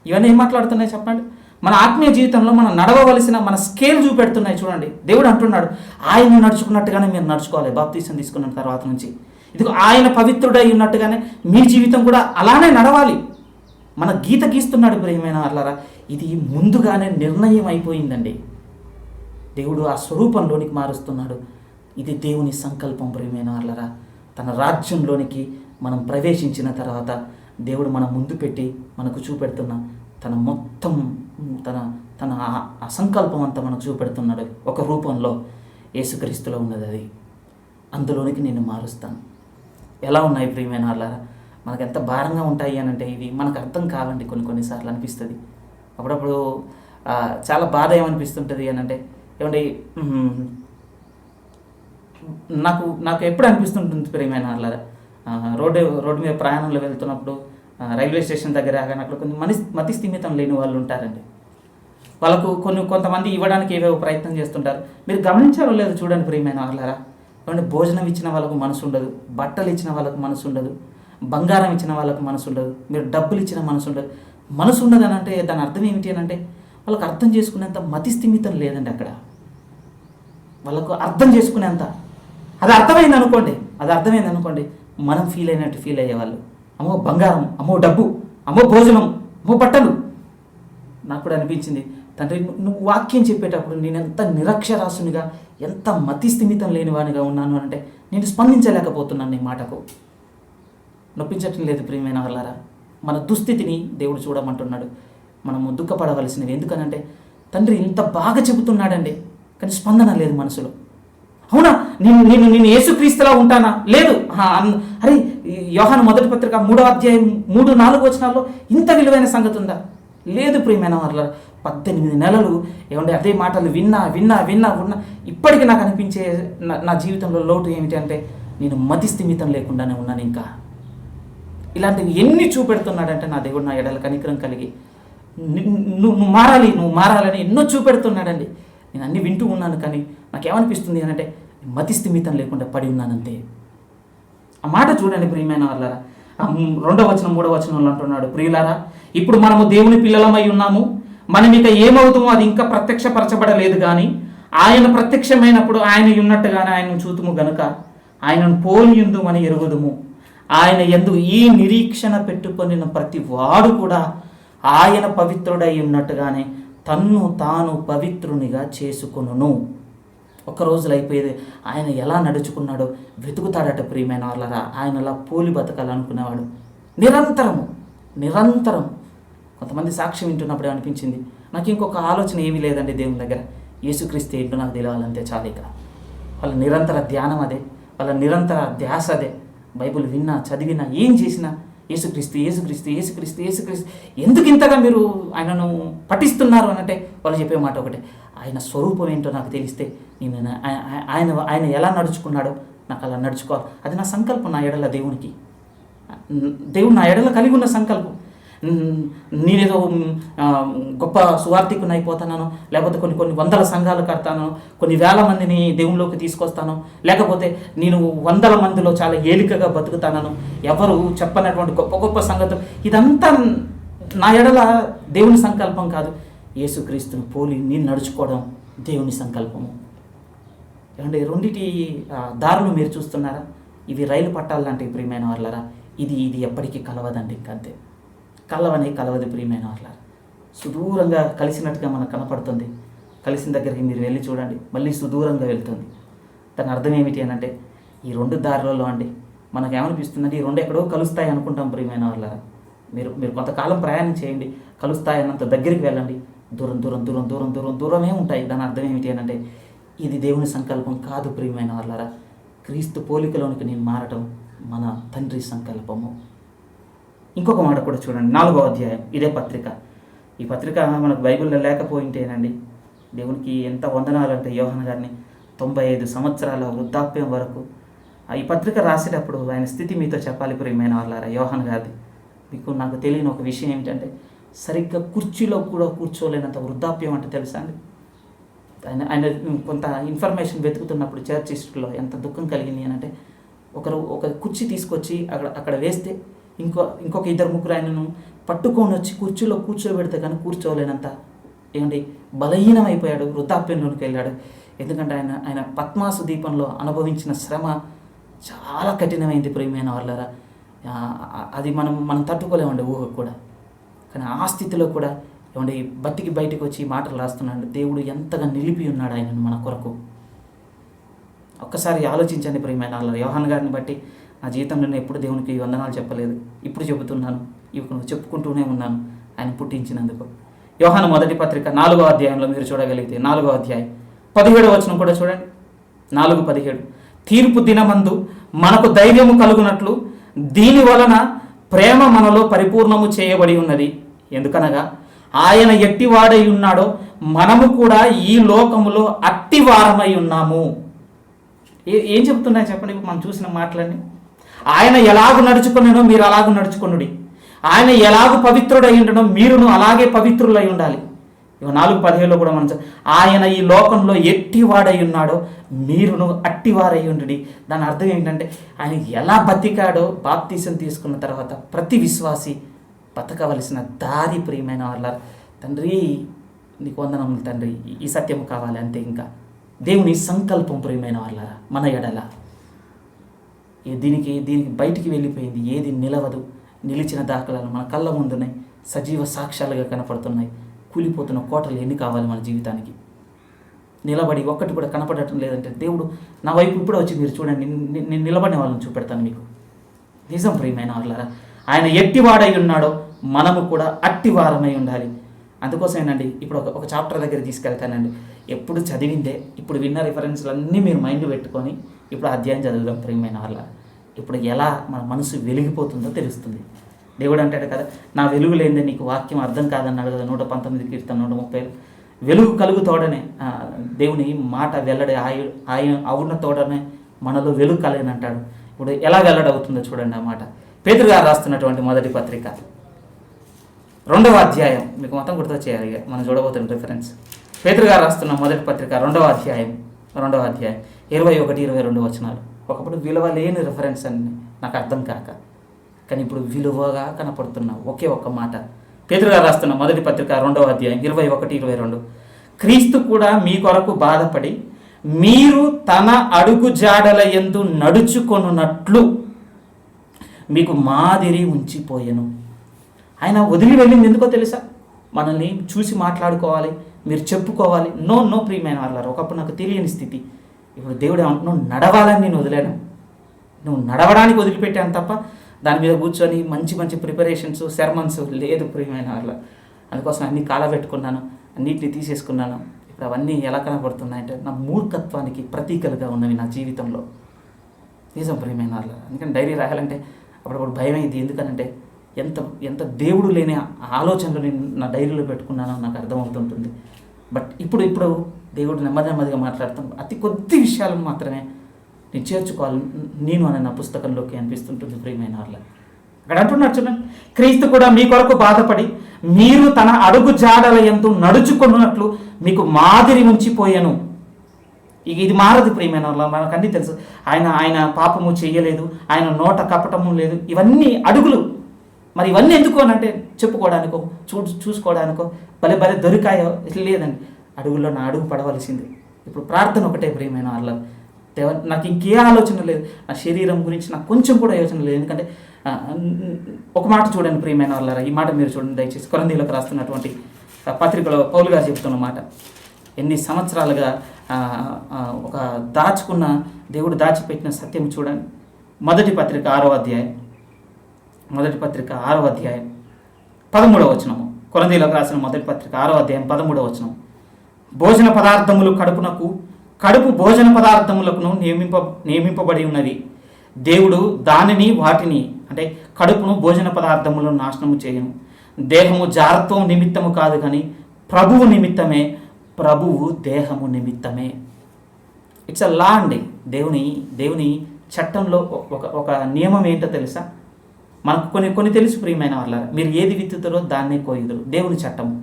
ఇవన్నీ ఏం మాట్లాడుతున్నాయి చెప్పండి? మన ఆత్మీయ జీవితంలో మనం నడవవలసిన మన స్కేల్ చూపెడుతున్నాయి చూడండి. దేవుడు అంటున్నాడు, ఆయన నడుచుకున్నట్టుగానే మీరు నడుచుకోవాలి బాప్తీసం తీసుకున్న తర్వాత నుంచి. ఇదిగో ఆయన పవిత్రుడై ఉన్నట్టుగానే మీ జీవితం కూడా అలానే నడవాలి. మన గీత గీస్తున్నాడు ప్రియమైన వాళ్ళారా. ఇది ముందుగానే నిర్ణయం అయిపోయిందండి. దేవుడు ఆ స్వరూపంలోనికి మారుస్తున్నాడు. ఇది దేవుని సంకల్పం ప్రియమైన వాళ్ళారా. తన రాజ్యంలోనికి మనం ప్రవేశించిన తర్వాత దేవుడు మన ముందు పెట్టి మనకు చూపెడుతున్న తన మొత్తం తన ఆ సంకల్పం అంతా మనకు చూపెడుతున్నాడు. ఒక రూపంలో యేసుక్రీస్తులో ఉన్నది. అది అందులోనికి నేను మారుస్తాను. ఎలా ఉన్నాయి ప్రియమైన వాళ్ళారా? మనకు ఎంత భారంగా ఉంటాయి అని అంటే ఇవి మనకు అర్థం కావండి. కొన్నిసార్లు అనిపిస్తుంది. అప్పుడప్పుడు చాలా బాధ ఏమనిపిస్తుంటుంది అని అంటే, ఏమంటే నాకు ఎప్పుడు అనిపిస్తుంటుంది ప్రియమైన వాళ్ళారా, రోడ్డు మీద ప్రయాణంలో వెళ్తున్నప్పుడు రైల్వే స్టేషన్ దగ్గర అక్కడ కొన్ని మతి స్థిమితం లేని వాళ్ళు ఉంటారండి. వాళ్ళకు కొంతమంది ఇవ్వడానికి ఏవేవో ప్రయత్నం చేస్తుంటారు. మీరు గమనించారో లేదో చూడండి ప్రియమైన వాళ్ళారా. ఏమంటే భోజనం ఇచ్చిన వాళ్ళకు మనసు ఉండదు, బట్టలు ఇచ్చిన వాళ్ళకు మనసు ఉండదు, బంగారం ఇచ్చిన వాళ్ళకు మనసు ఉండదు, మీరు డబ్బులు ఇచ్చిన మనసు ఉండదు. మనసు ఉండదు అని అంటే దాని అర్థం ఏమిటి అని అంటే, వాళ్ళకు అర్థం చేసుకునేంత మతి స్థిమితం లేదండి అక్కడ. వాళ్ళకు అర్థం చేసుకునేంత అది అర్థమైంది అనుకోండి, మనం ఫీల్ అయినట్టు ఫీల్ అయ్యేవాళ్ళు. అమ్మో బంగారం, అమ్మో డబ్బు, అమ్మో భోజనం, అమ్మో బట్టలు. నాకు కూడా అనిపించింది, తండ్రి నువ్వు వాక్యం చెప్పేటప్పుడు నేను ఎంత నిరక్షరాసునిగా, ఎంత మతి స్థిమితం లేనివానిగా ఉన్నాను అంటే నేను స్పందించలేకపోతున్నాను నీ మాటకు. నొప్పించటం లేదు ప్రియమైన వాళ్ళారా. మన దుస్థితిని దేవుడు చూడమంటున్నాడు. మనము దుఃఖపడవలసినవి. ఎందుకనంటే తండ్రి ఇంత బాగా చెబుతున్నాడండి, కానీ స్పందన లేదు మనసులో. అవునా, నేను యేసుక్రీస్తులా ఉంటానా? లేదు. అరే, యోహాను మొదటి పత్రిక 3వ అధ్యాయం 3-4 వచనాల్లో ఇంత విలువైన సంగతి ఉందా? లేదు ప్రియమైన వాళ్ళ. 18 నెలలు ఏమంటే అదే మాటలు విన్నా ఇప్పటికీ నాకు అనిపించే నా జీవితంలో లోటు ఏమిటి అంటే, నేను మతి స్థిమితం లేకుండానే ఉన్నాను. ఇంకా ఇలాంటివి ఎన్ని చూపెడుతున్నాడంటే నా దేవుడు నా ఎడల కనికరం కలిగి, నువ్వు మారాలని ఎన్నో చూపెడుతున్నాడండి. నేను అన్ని వింటూ ఉన్నాను, కానీ నాకేమనిపిస్తుంది అని అంటే మతి స్థిమితం లేకుండా పడి ఉన్నానంతే. ఆ మాట చూడండి ప్రియమైన వాళ్ళారా. 2వ వచనం 3వ వచనంలో అంటున్నాడు, ప్రియులారా, ఇప్పుడు మనము దేవుని పిల్లలమై ఉన్నాము, మనం ఇక ఏమవుతామో అది ఇంకా ప్రత్యక్షపరచబడలేదు, కానీ ఆయన ప్రత్యక్షమైనప్పుడు ఆయన ఉన్నట్టుగానే ఆయన చూతుము గనుక ఆయనను పోలియుందుమని ఎరుగుదుము. ఆయన యందు ఈ నిరీక్షణ పెట్టుకొని ప్రతి వాడు కూడా ఆయన పవిత్రుడై ఉన్నట్టుగానే తన్ను తాను పవిత్రునిగా చేసుకొనును. ఒక రోజులో అయిపోయేది. ఆయన ఎలా నడుచుకున్నాడో వెతుకుతాడట ప్రియమైన వాళ్ళరా. ఆయన అలా పోలి బతకాలనుకునేవాడు. నిరంతరం కొంతమంది సాక్ష్యం వింటున్నప్పుడే అనిపించింది, నాకు ఇంకొక ఆలోచన ఏమీ లేదండి దేవుని దగ్గర, యేసుక్రీస్తు ఏంటో నాకు తెలియాలంతే చాలు. ఇక వాళ్ళ నిరంతర ధ్యానం అదే, వాళ్ళ నిరంతర ధ్యాస అదే. బైబిల్ విన్నా, చదివినా, ఏం చేసినా యేసుక్రీస్తు యేసుక్రీస్తు యేసుక్రీస్తు యేసుక్రీస్తు, ఎందుకు ఇంతగా మీరు ఆయనను పఠిస్తున్నారు అనంటే వాళ్ళు చెప్పే మాట ఒకటే, ఆయన స్వరూపం ఏంటో నాకు తెలిస్తే నేను ఆయన ఆయన ఎలా నడుచుకున్నాడో నాకు అలా నడుచుకోవాలి. అది నా సంకల్పం నా ఎడల దేవునికి. దేవుడు నా ఎడల కలిగి ఉన్న సంకల్పం. నేనేదో గొప్ప సువార్థికుని అయిపోతాను, లేకపోతే కొన్ని వందల సంఘాలు కడతాను, కొన్ని వేల మందిని దేవునిలోకి తీసుకొస్తాను, లేకపోతే నేను వందల మందిలో చాలా ఏలికగా బతుకుతాను, ఎవరు చెప్పనటువంటి గొప్ప గొప్ప సంగతులు. ఇదంతా నా ఎడల దేవుని సంకల్పం కాదు. యేసుక్రీస్తును పోలి నేను నడుచుకోవడం దేవుని సంకల్పము. ఏమంటే రెండిటి దారులు మీరు చూస్తున్నారా? ఇవి రైలు పట్టాలు లాంటి ప్రియమైన వాళ్ళరా. ఇది ఎప్పటికీ కలవదండి. ఇంకంతే, కలవదు ప్రియమైన వాళ్ళరా. సుదూరంగా కలిసినట్టుగా మనకు కనపడుతుంది. కలిసిన దగ్గరికి మీరు వెళ్ళి చూడండి, మళ్ళీ సుదూరంగా వెళ్తుంది. దాని అర్థం ఏమిటి అని అంటే, ఈ రెండు దారులలో అండి మనకు ఏమనిపిస్తుందంటే ఈ రెండు ఎక్కడో కలుస్తాయి అనుకుంటాం ప్రియమైన వాళ్ళరా. మీరు కొంతకాలం ప్రయాణం చేయండి, కలుస్తాయి అన్నంత దగ్గరికి వెళ్ళండి, దూరమే ఉంటాయి. దాని అర్థం ఏమిటి అని అంటే, ఇది దేవుని సంకల్పం కాదు ప్రియమైన వాళ్ళరా. క్రీస్తు పోలికలోనికి నేను మారటం మన తండ్రి సంకల్పము. ఇంకొక మాట కూడా చూడండి, 4వ అధ్యాయం ఇదే పత్రిక. ఈ పత్రిక మనకు బైబిల్లో లేకపోయింటేనండి దేవునికి ఎంత వందనాలు అంటే, యోహాను గారిని 95 సంవత్సరాల వృద్ధాప్యం వరకు ఈ పత్రిక రాసేటప్పుడు ఆయన స్థితి మీతో చెప్పాలి ప్రియమైన వాళ్ళారా. యోహాను గారిది నాకు తెలియని ఒక విషయం ఏమిటంటే, సరిగ్గా కుర్చీలో కూడా కూర్చోలేనంత వృద్ధాప్యం అంటే తెలుసా అండి. ఆయన కొంత ఇన్ఫర్మేషన్ వెతుకుతున్నప్పుడు చర్చ్ హిస్టరీలో ఎంత దుఃఖం కలిగింది అని అంటే, ఒక కుర్చీ తీసుకొచ్చి అక్కడ వేస్తే ఇంకొక 2-3 ఆయనను పట్టుకొని వచ్చి కుర్చీలో కూర్చోబెడితే కానీ కూర్చోలేనంత బలహీనమైపోయాడు, వృద్ధాప్యంలోనికి వెళ్ళాడు. ఎందుకంటే ఆయన పద్మాసు దీపంలో అనుభవించిన శ్రమ చాలా కఠినమైంది ప్రియమైన వాళ్ళరా. అది మనం తట్టుకోలేమండి ఊహ కూడా. కానీ ఆ స్థితిలో కూడా బయటికి వచ్చి మాటలు రాస్తున్నాడు. దేవుడు ఎంతగా నిలిపి ఉన్నాడు ఆయనను మన కొరకు. ఒక్కసారి ఆలోచించండి ప్రియమైన వాళ్ళ. యోహాను గారిని బట్టి నా జీవితంలో నేను ఎప్పుడు దేవునికి వందనాలు చెప్పలేదు, ఇప్పుడు చెబుతున్నాను, ఇప్పుడు చెప్పుకుంటూనే ఉన్నాను ఆయన పుట్టించినందుకు. యోహాను మొదటి పత్రిక 4వ అధ్యాయంలో మీరు చూడగలిగితే 4వ అధ్యాయం 17వ వచనం కూడా చూడండి. 4:17, తీర్పు దినమందు మనకు ధైర్యము కలుగునట్లు దీని వలన ప్రేమ మనలో పరిపూర్ణము చేయబడి ఉన్నది. ఎందుకనగా ఆయన ఎట్టివాడై ఉన్నాడో మనము కూడా ఈ లోకములో అట్టివారమై ఉన్నాము. ఏం చెప్తున్నాయి చెప్పండి మనం చూసిన మాటలన్నీ. ఆయన ఎలాగూ నడుచుకున్నానో మీరు అలాగూ నడుచుకునుడి, ఆయన ఎలాగూ పవిత్రుడై ఉండడం మీరును అలాగే పవిత్రులై ఉండాలి. 4:17లో కూడా మనం ఆయన ఈ లోకంలో ఎట్టివాడై ఉన్నాడో మీరును అట్టివారై ఉండి. దాని అర్థం ఏంటంటే ఆయన ఎలా బతికాడో బాప్తీసం తీసుకున్న తర్వాత ప్రతి విశ్వాసి బతకవలసిన దారి ప్రియమైన వాళ్ళ. తండ్రి నీకు వందనములు తండ్రి, ఈ సత్యం కావాలి అంతే. ఇంకా దేవుని సంకల్పం ప్రియమైన వాళ్ళ మన ఎడల దీనికి బయటికి వెళ్ళిపోయింది. ఏది నిలవదు. నిలిచిన దాఖలాలు మన కళ్ళ ముందున్నాయి, సజీవ సాక్ష్యాలుగా కనపడుతున్నాయి. కూలిపోతున్న కోటలు ఎన్ని కావాలి మన జీవితానికి? నిలబడి ఒక్కటి కూడా కనపడటం లేదంటే దేవుడు నా వైపు ఇప్పుడే వచ్చి మీరు చూడండి, నేను నిలబడిన వాళ్ళని చూపెడతాను మీకు. నిజం ప్రియమైన వాళ్ళారా, ఆయన ఎట్టివాడై ఉన్నాడో మనము కూడా అట్టివారమై ఉండాలి. అందుకోసమేనండి ఇప్పుడు ఒక చాప్టర్ దగ్గర తీసుకెళ్తానండి. ఎప్పుడు చదివిందే, ఇప్పుడు విన్న రిఫరెన్స్లు అన్నీ మీరు మైండ్ పెట్టుకొని ఇప్పుడు అధ్యాయం చదువుదాం ప్రియమైన వాళ్ళ. ఇప్పుడు ఎలా మన మనసు వెలిగిపోతుందో తెలుస్తుంది. దేవుడు అంటాడు కదా, నా వెలుగు లేనిదే నీకు వాక్యం అర్థం కాదన్నాడు కదా 119 కీర్తన 130. వెలుగు కలుగు తోడనే దేవుని మాట వెల్లడి ఆయన అవున తోడనే మనలో వెలుగు కలిగినంటాడు. ఇప్పుడు ఎలా వెల్లడవుతుందో చూడండి ఆ మాట. పేతురు గారు రాస్తున్నటువంటి మొదటి పత్రిక 2వ అధ్యాయం, మీకు మొత్తం గుర్తొచ్చేయాలి మనం చూడబోతున్న రిఫరెన్స్. పేతురు గారు రాస్తున్న మొదటి పత్రిక 2వ అధ్యాయం 21-22 వచనాలు. ఒకప్పుడు విలువ లేని రిఫరెన్స్ అని నాకు అర్థం కాక, కానీ ఇప్పుడు విలువగా కనపడుతున్న ఒకే ఒక్క మాట. పేతురు గారు రాస్తున్న మొదటి పత్రిక 2వ అధ్యాయం 21-22. క్రీస్తు కూడా మీ కొరకు బాధపడి మీరు తన అడుగు జాడల యందు నడుచుకొనున్నట్లు మీకు మాదిరి ఉంచిపోయెను. ఆయన వదిలి వెళ్ళింది ఎందుకో తెలుసా? మనల్ని చూసి మాట్లాడుకోవాలి, మీరు చెప్పుకోవాలి. నో ప్రియమైన వాళ్ళారు, ఒకప్పుడు నాకు తెలియని స్థితి. ఇప్పుడు దేవుడు ఏమంటున్నావు, నడవాలని నేను వదిలేను, నువ్వు నడవడానికి వదిలిపెట్టాను తప్ప దాని మీద కూర్చొని మంచి ప్రిపరేషన్స్ సెర్మన్స్ లేదు ప్రియమైన వాళ్ళ. అందుకోసం అన్నీ కాలబెట్టుకున్నాను, అన్నిటిని తీసేసుకున్నాను. ఇప్పుడు అవన్నీ ఎలా కనబడుతున్నాయంటే నా మూర్ఖత్వానికి ప్రతీకలుగా ఉన్నవి నా జీవితంలో. నిజం ప్రియమైన వాళ్ళ. అందుకని డైరీ రాయాలంటే అప్పుడప్పుడు భయం అయింది. ఎందుకనంటే ఎంత ఎంత దేవుడు లేని ఆలోచనలు నేను నా డైరీలో పెట్టుకున్నానో నాకు అర్థమవుతుంటుంది. బట్ ఇప్పుడు దేవుడు నెమ్మదిగా మాట్లాడుతాను. అతి కొద్ది విషయాలను మాత్రమే నేను చేర్చుకోవాలి నేను అనే నా పుస్తకంలోకి అనిపిస్తుంటుంది ప్రియమైన వాళ్ళ. అక్కడ అంటున్నాడు చూడండి, క్రీస్తు కూడా మీ కొరకు బాధపడి మీరు తన అడుగు జాడల యందు నడుచుకున్నట్లు మీకు మాదిరి ఉంచిపోయాను. ఇక ఇది మారదు ప్రియమైన వాళ్ళ, మనకు అన్నీ తెలుసు. ఆయన పాపము చేయలేదు, ఆయన నోట కపటము లేదు. ఇవన్నీ అడుగులు. మరి ఇవన్నీ ఎందుకు అని అంటే చెప్పుకోవడానికో చూసుకోవడానికో భలే దొరికాయో లేదండి. అడుగుల్లో నా అడుగు పడవలసింది. ఇప్పుడు ప్రార్థన ఒకటే ప్రియమైన వాళ్ళ, దేవ నాకు ఇంకే ఆలోచన లేదు, నా శరీరం గురించి నాకు కొంచెం కూడా యోచన లేదు. ఎందుకంటే ఒక మాట చూడండి ప్రియమైన వాళ్ళ, ఈ మాట మీరు చూడండి దయచేసి. కొరింథీయులకు రాస్తున్నటువంటి పత్రికలో పౌలు గారు చెప్తున్న మాట. ఎన్ని సంవత్సరాలుగా ఒక దాచుకున్న దేవుడు దాచిపెట్టిన సత్యం చూడండి. మొదటి పత్రిక 6వ అధ్యాయం 13వ వచనము. కొరింథీయులకు రాసిన మొదటి పత్రిక 6వ అధ్యాయం 13వ వచనం. భోజన పదార్థములు కడుపు భోజన పదార్థములకు నియమింపబడి ఉన్నవి. దేవుడు దానిని వాటిని అంటే కడుపును భోజన పదార్థములను నాశనము చేయను. దేహము జారత్వం నిమిత్తము కాదు కానీ ప్రభువు నిమిత్తమే, ప్రభువు దేహము నిమిత్తమే. ఇట్స్ అ లా అండి. దేవుని చట్టంలో ఒక నియమం ఏంటో తెలుసా? మనకు కొన్ని తెలుసు ప్రియమైన వాళ్ళ. మీరు ఏది విత్తుతారో దాన్నే కోయుదురు. దేవుని చట్టము.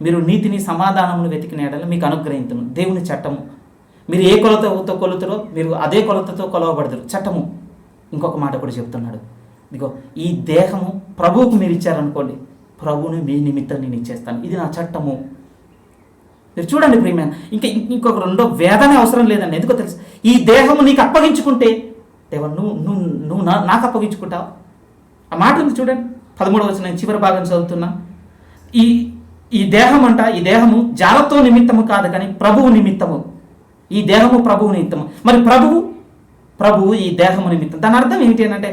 మీరు నీతిని సమాధానమును వెతికిన ఎడల మీకు అనుగ్రహించును. దేవుని చట్టము. మీరు ఏ కొలతతో కొలుతారో మీరు అదే కొలతతో కొలవబడదురు. చట్టము. ఇంకొక మాట కూడా చెప్తున్నాడు. ఇదిగో ఈ దేహము ప్రభువుకు మీరు ఇచ్చారనుకోండి, ప్రభువుని మీ నిమిత్తం నేను ఇచ్చేస్తాను. ఇది నా చట్టము. మీరు చూడండి ప్రియమైన, ఇంకొక రెండో వేదనే అవసరం లేదండి. ఎందుకో తెలుసు, ఈ దేహము నీకు అప్పగించుకుంటే దేవ నువ్వు నాకు అప్పగించుకుంటావు. ఆ మాట ఉంది చూడండి. 13వ వచనం చివరి భాగం చదువుతున్నా. ఈ దేహం ఈ దేహము జాలతో నిమిత్తము కాదు కానీ ప్రభువు నిమిత్తము. ఈ దేహము ప్రభువు నిమిత్తము. మరి ప్రభువు ఈ దేహము నిమిత్తం. దాని అర్థం ఏమిటి అని అంటే